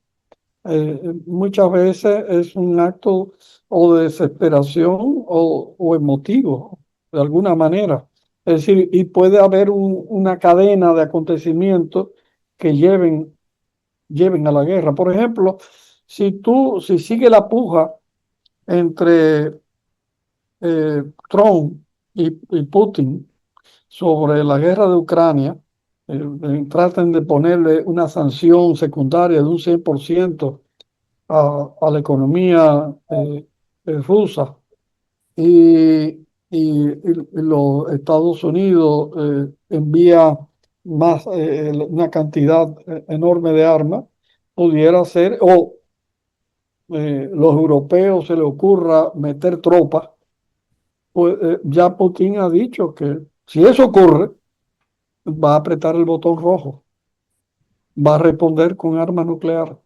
Muchas veces es un acto o de desesperación o emotivo, de alguna manera. Es decir, y puede haber una cadena de acontecimientos que lleven a la guerra. Por ejemplo, si sigue la puja entre Trump y Putin sobre la guerra de Ucrania, traten de ponerle una sanción secundaria de un 100% a la economía rusa y los Estados Unidos envía una cantidad enorme de armas, pudiera ser, o los europeos se le ocurra meter tropas, pues ya Putin ha dicho que si eso ocurre, va a apretar el botón rojo, va a responder con arma nuclear.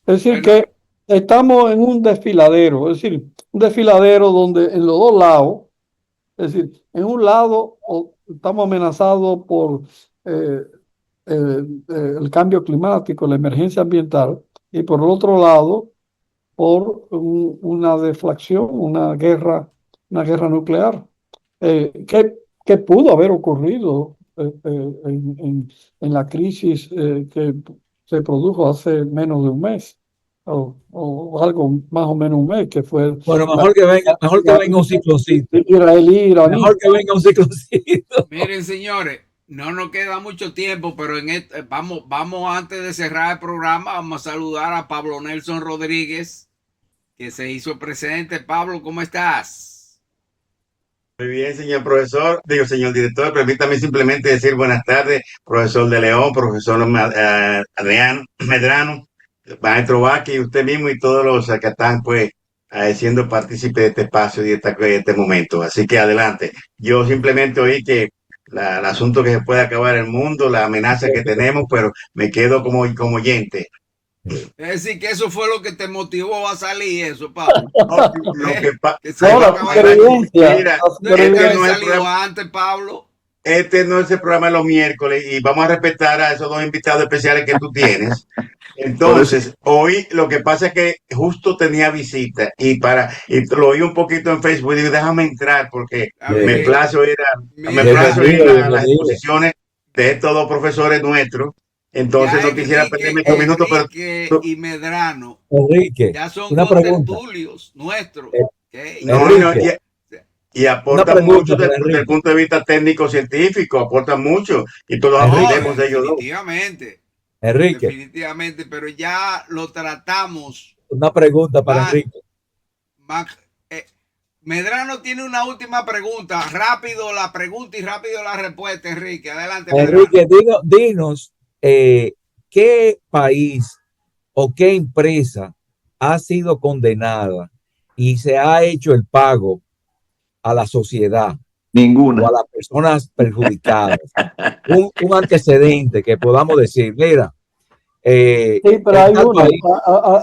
Es decir, que estamos en un desfiladero, es decir, un desfiladero donde en los dos lados, es decir, en un lado estamos amenazados por el cambio climático, la emergencia ambiental, y por el otro lado, por una deflación, una guerra nuclear, que pudo haber ocurrido en la crisis que se produjo hace menos de un mes, o algo más o menos un mes, que fue... Bueno, mejor que venga un cicloncito. Israelí-iraní. Mejor que venga un cicloncito. Miren, señores, no nos queda mucho tiempo, pero vamos antes de cerrar el programa, vamos a saludar a Pablo Nelson Rodríguez, que se hizo presente. Pablo, ¿cómo estás? Muy bien, señor profesor, señor director, permítame simplemente decir buenas tardes, profesor de León, profesor Adrián Medrano, maestro Vázquez, y usted mismo y todos los que están pues siendo partícipes de este espacio y de este momento. Así que adelante. Yo simplemente oí que el asunto que se puede acabar el mundo, la amenaza que tenemos, pero me quedo como oyente. Es decir, que eso fue lo que te motivó a salir, eso, Pablo. Mira, antes, Pablo. Este no es el programa de los miércoles y vamos a respetar a esos dos invitados especiales que tú tienes. Entonces, hoy lo que pasa es que justo tenía visita y lo oí un poquito en Facebook y digo, déjame entrar porque me plazo ir a las exposiciones de estos dos profesores nuestros. Entonces no quisiera perderme estos minutos, pero y Medrano ya son contertulios nuestros. Y aportan mucho desde el punto de vista técnico-científico, aportan mucho y todos aprendemos de ellos. Definitivamente. Enrique. Definitivamente, pero ya lo tratamos. Una pregunta para Enrique. Medrano tiene una última pregunta. Rápido la pregunta y rápido la respuesta, Enrique. Adelante, Enrique, dinos. ¿Qué país o qué empresa ha sido condenada y se ha hecho el pago a la sociedad? Ninguna. O a las personas perjudicadas. un antecedente que podamos decir, mira. Sí, pero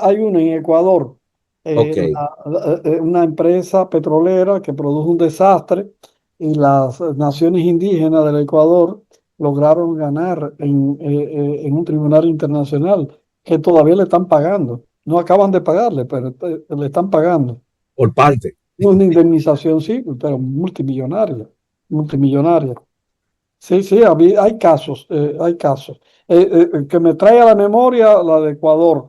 hay uno en Ecuador. Una empresa petrolera que produjo un desastre y las naciones indígenas del Ecuador lograron ganar en un tribunal internacional que todavía le están pagando. No acaban de pagarle, pero le están pagando. Por parte. Una indemnización, sí, pero multimillonaria. Sí, hay casos. Que me trae a la memoria la de Ecuador,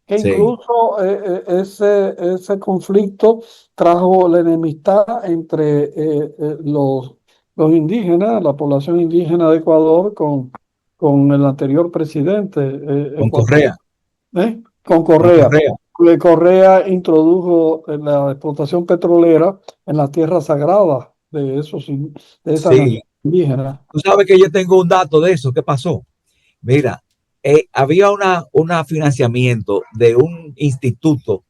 que incluso ese conflicto trajo la enemistad entre los indígenas, la población indígena de Ecuador con el anterior presidente. Con Correa. Con Correa. Correa introdujo la explotación petrolera en las tierras sagradas de esas indígena. Tú sabes que yo tengo un dato de eso. ¿Qué pasó? Mira, había una financiamiento de un instituto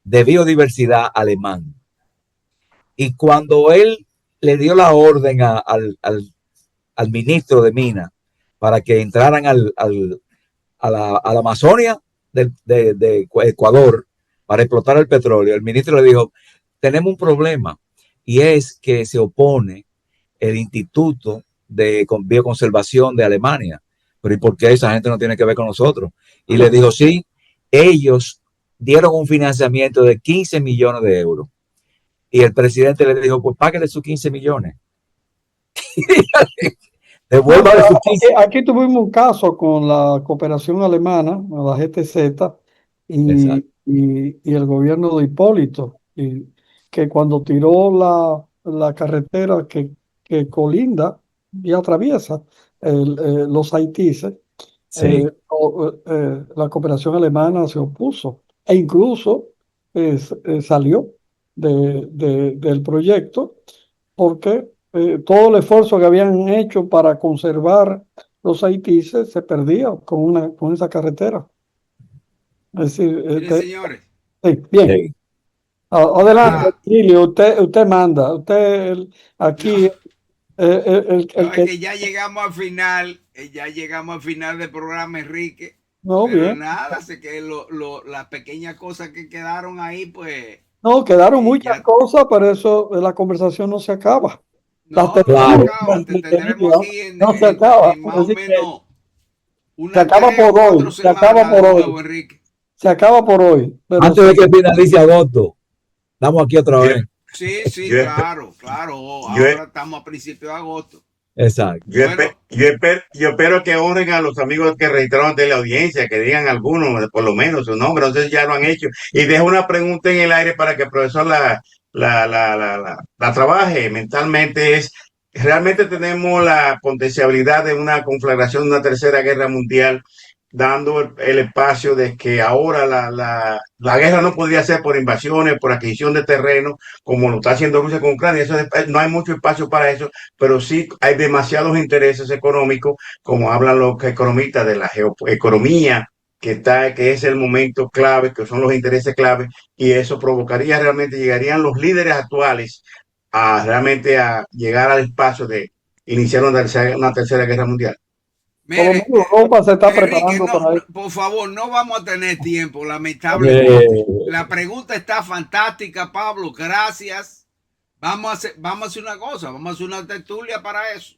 de biodiversidad alemán. Y cuando él le dio la orden al ministro de Minas para que entraran a la Amazonia de Ecuador para explotar el petróleo, el ministro le dijo, tenemos un problema, y es que se opone el Instituto de Bioconservación de Alemania. Pero ¿y por qué esa gente no tiene que ver con nosotros? Y le dijo, sí, ellos dieron un financiamiento de 15 millones de euros. Y el presidente le dijo, pues páguele sus 15 millones. Devuélvale sus 15. Aquí tuvimos un caso con la cooperación alemana, la GTZ, y el gobierno de Hipólito, y que cuando tiró la carretera que colinda y atraviesa los Haitíes, Sí. la cooperación alemana se opuso e incluso salió del proyecto porque todo el esfuerzo que habían hecho para conservar los Haitíes se perdía con esa carretera. Es decir, Miren, señores, sí, bien. Sí. Adelante, Emilio, usted manda. Usted aquí, el es que... que ya llegamos al final, del programa, Enrique. No, Pero bien. nada, sé que las pequeñas cosas que quedaron ahí, pues. No, quedaron muchas ya, cosas, pero eso, la conversación no se acaba. no, La no se Claro. acaba. Te tendremos aquí no se acaba. en más o Así que menos se unas acaba 3 o por 4 hoy. Se acaba semanas de por nuevo, hoy. Enrique. Se acaba por hoy. Pero Antes de que finalice agosto, estamos aquí otra Yo, vez. Sí, yo, espe- claro. yo, Ahora estamos a principios de agosto. Exacto. Bueno, yo espero que honren a los amigos que registraron ante la audiencia, que digan algunos, por lo menos su nombre, no sé si ya lo han hecho. Y dejo una pregunta en el aire para que el profesor la trabaje mentalmente. ¿Realmente tenemos la potencialidad de una conflagración de una tercera guerra mundial, dando el espacio de que ahora la guerra no podría ser por invasiones, por adquisición de terreno, como lo está haciendo Rusia con Ucrania? No hay mucho espacio para eso, pero sí hay demasiados intereses económicos, como hablan los economistas de la geoeconomía, que es el momento clave, que son los intereses clave, y eso provocaría realmente, llegarían los líderes actuales realmente a llegar al espacio de iniciar una tercera guerra mundial. por lo mire, menos Europa se está Enrique, preparando para eso. por favor, no vamos a tener tiempo, lamentablemente. La pregunta está fantástica, Pablo. Gracias. Vamos a hacer una cosa, vamos a hacer una tertulia para eso.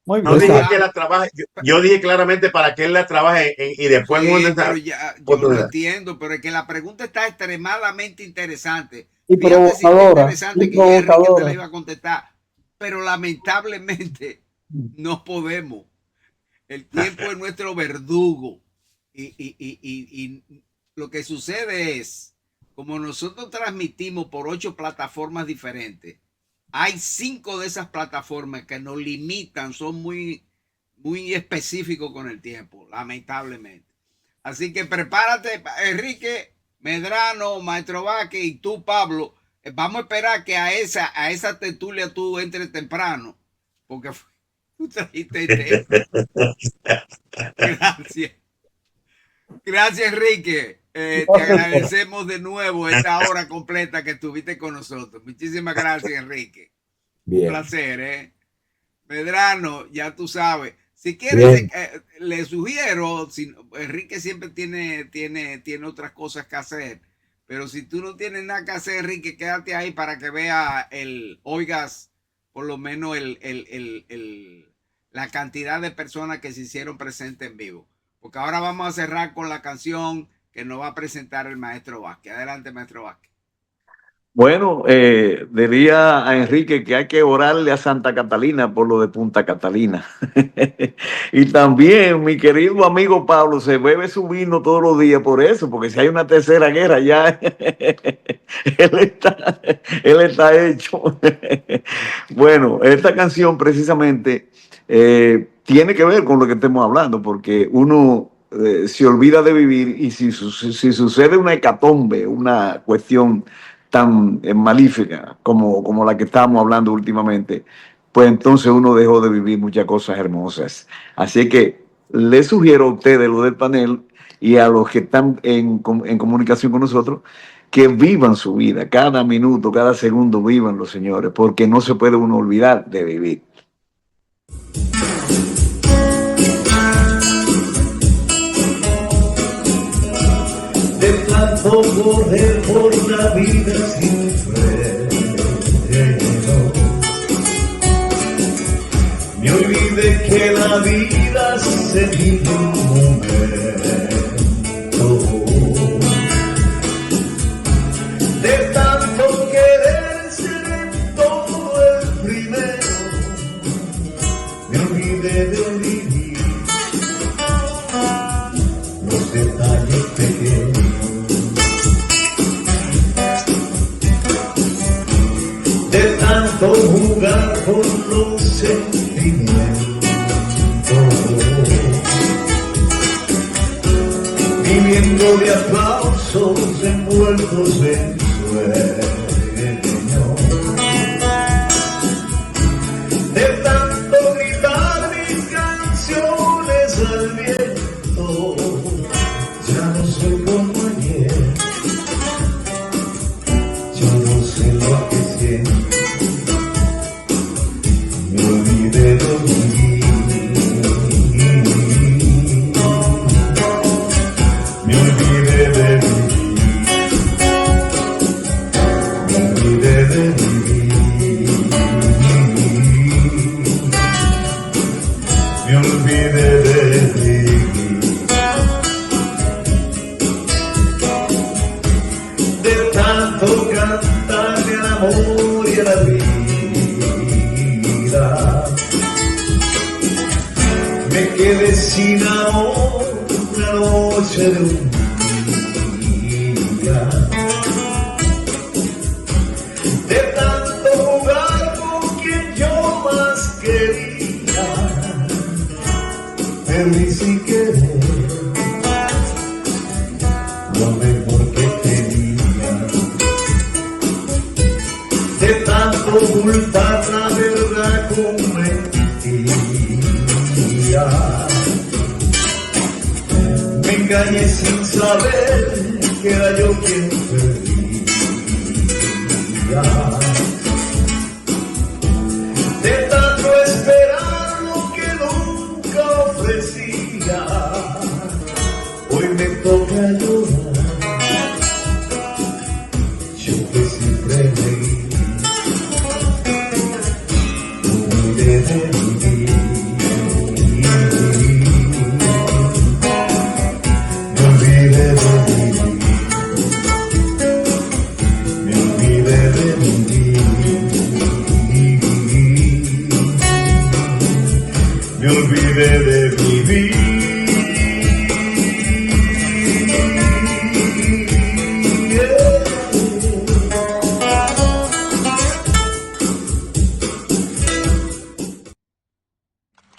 Muy No bien. dije que la trabaje, yo dije claramente para que él la trabaje y después Sí, pero ya, yo lo entiendo, pero es que la pregunta está extremadamente interesante. Y Fíjate si está provocadora. interesante Y que Enrique te la provocadora. iba a contestar, pero lamentablemente no podemos. El tiempo es nuestro verdugo y lo que sucede es, como nosotros transmitimos por 8 plataformas diferentes, hay 5 de esas plataformas que nos limitan, son muy, muy específicos con el tiempo, lamentablemente. Así que prepárate, Enrique, Medrano, Maestro Vázquez y tú, Pablo. Vamos a esperar que a esa tertulia tú entres temprano, porque tú trajiste el tema. Gracias. Gracias, Enrique. Te agradecemos de nuevo esta hora completa que estuviste con nosotros. Muchísimas gracias, Enrique. Bien. Un placer, ¿eh? Medrano, ya tú sabes. Si quieres, le sugiero, Enrique siempre tiene otras cosas que hacer, pero si tú no tienes nada que hacer, Enrique, quédate ahí para que oigas por lo menos la cantidad de personas que se hicieron presentes en vivo. Porque ahora vamos a cerrar con la canción que nos va a presentar el maestro Vázquez. Adelante, maestro Vázquez. Bueno, diría a Enrique que hay que orarle a Santa Catalina por lo de Punta Catalina. Y también mi querido amigo Pablo se bebe su vino todos los días por eso, porque si hay una tercera guerra ya él está hecho. Bueno, esta canción precisamente tiene que ver con lo que estemos hablando, porque uno se olvida de vivir y si sucede una hecatombe, una cuestión tan malífica como la que estamos hablando últimamente, pues entonces uno dejó de vivir muchas cosas hermosas. Así que les sugiero a ustedes, lo del panel, y a los que están en comunicación con nosotros, que vivan su vida, cada minuto, cada segundo, vivan los señores, porque no se puede uno olvidar de vivir. De tanto correr por la vida sin freno, me olvidé que la vida se vive un momento. De tanto querer ser en todo el primero, me olvidé de vivir los detalles pequeños. De tanto jugar con los sentimientos, viviendo de aplausos envueltos en sueños. De tanto gritar mis canciones al viento, ya no soy como ayer, yo no sé lo que siento. Me olvidé de vivir, me olvidé de vivir, me olvidé de vivir, me olvidé de vivir. De tanto cantarle al amor y a la vida, me quedé sin amor una noche de un día. De tanto jugar con quien yo más quería, perdí sin querer lo mejor que tenía. De tanto ocultar la verdad con mentira, me engañé sin saber que era yo quien perdía. De tanto esperar lo que nunca ofrecía, hoy me toca llorar, yo que siempre reí. Me olvidé de vivir, me olvidé de vivir, me olvidé de vivir, me olvidé de vivir.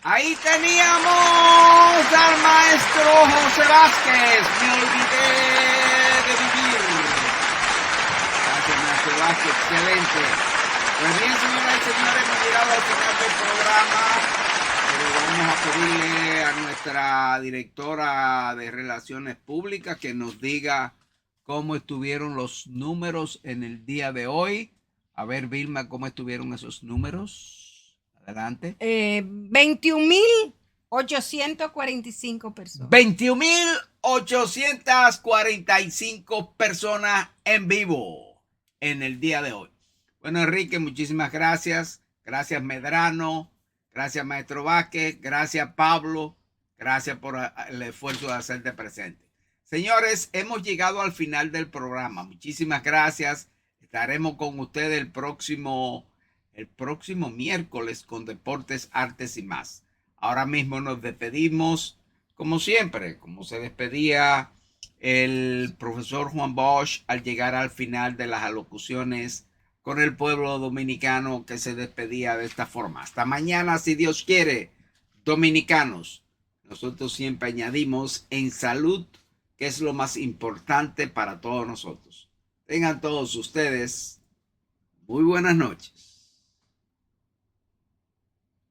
Ahí teníamos al maestro José Vázquez. Me olvidé de vivir. Gracias, maestro Vázquez. Excelente. Pues bien, señoras y señores, hemos llegado al final del programa. Pero vamos a pedirle a nuestra directora de Relaciones Públicas que nos diga cómo estuvieron los números en el día de hoy. A ver, Vilma, ¿cómo estuvieron esos números? Adelante. 21.845 personas. 21.845 personas en vivo en el día de hoy. Bueno, Enrique, muchísimas gracias. Gracias, Medrano. Gracias, maestro Vázquez. Gracias, Pablo. Gracias por el esfuerzo de hacerte presente. Señores, hemos llegado al final del programa. Muchísimas gracias. Estaremos con ustedes el próximo miércoles con Deportes, Artes y más. Ahora mismo nos despedimos, como siempre, como se despedía el profesor Juan Bosch al llegar al final de las alocuciones con el pueblo dominicano, que se despedía de esta forma. Hasta mañana, si Dios quiere, dominicanos. Nosotros siempre añadimos en salud, que es lo más importante para todos nosotros. Tengan todos ustedes muy buenas noches.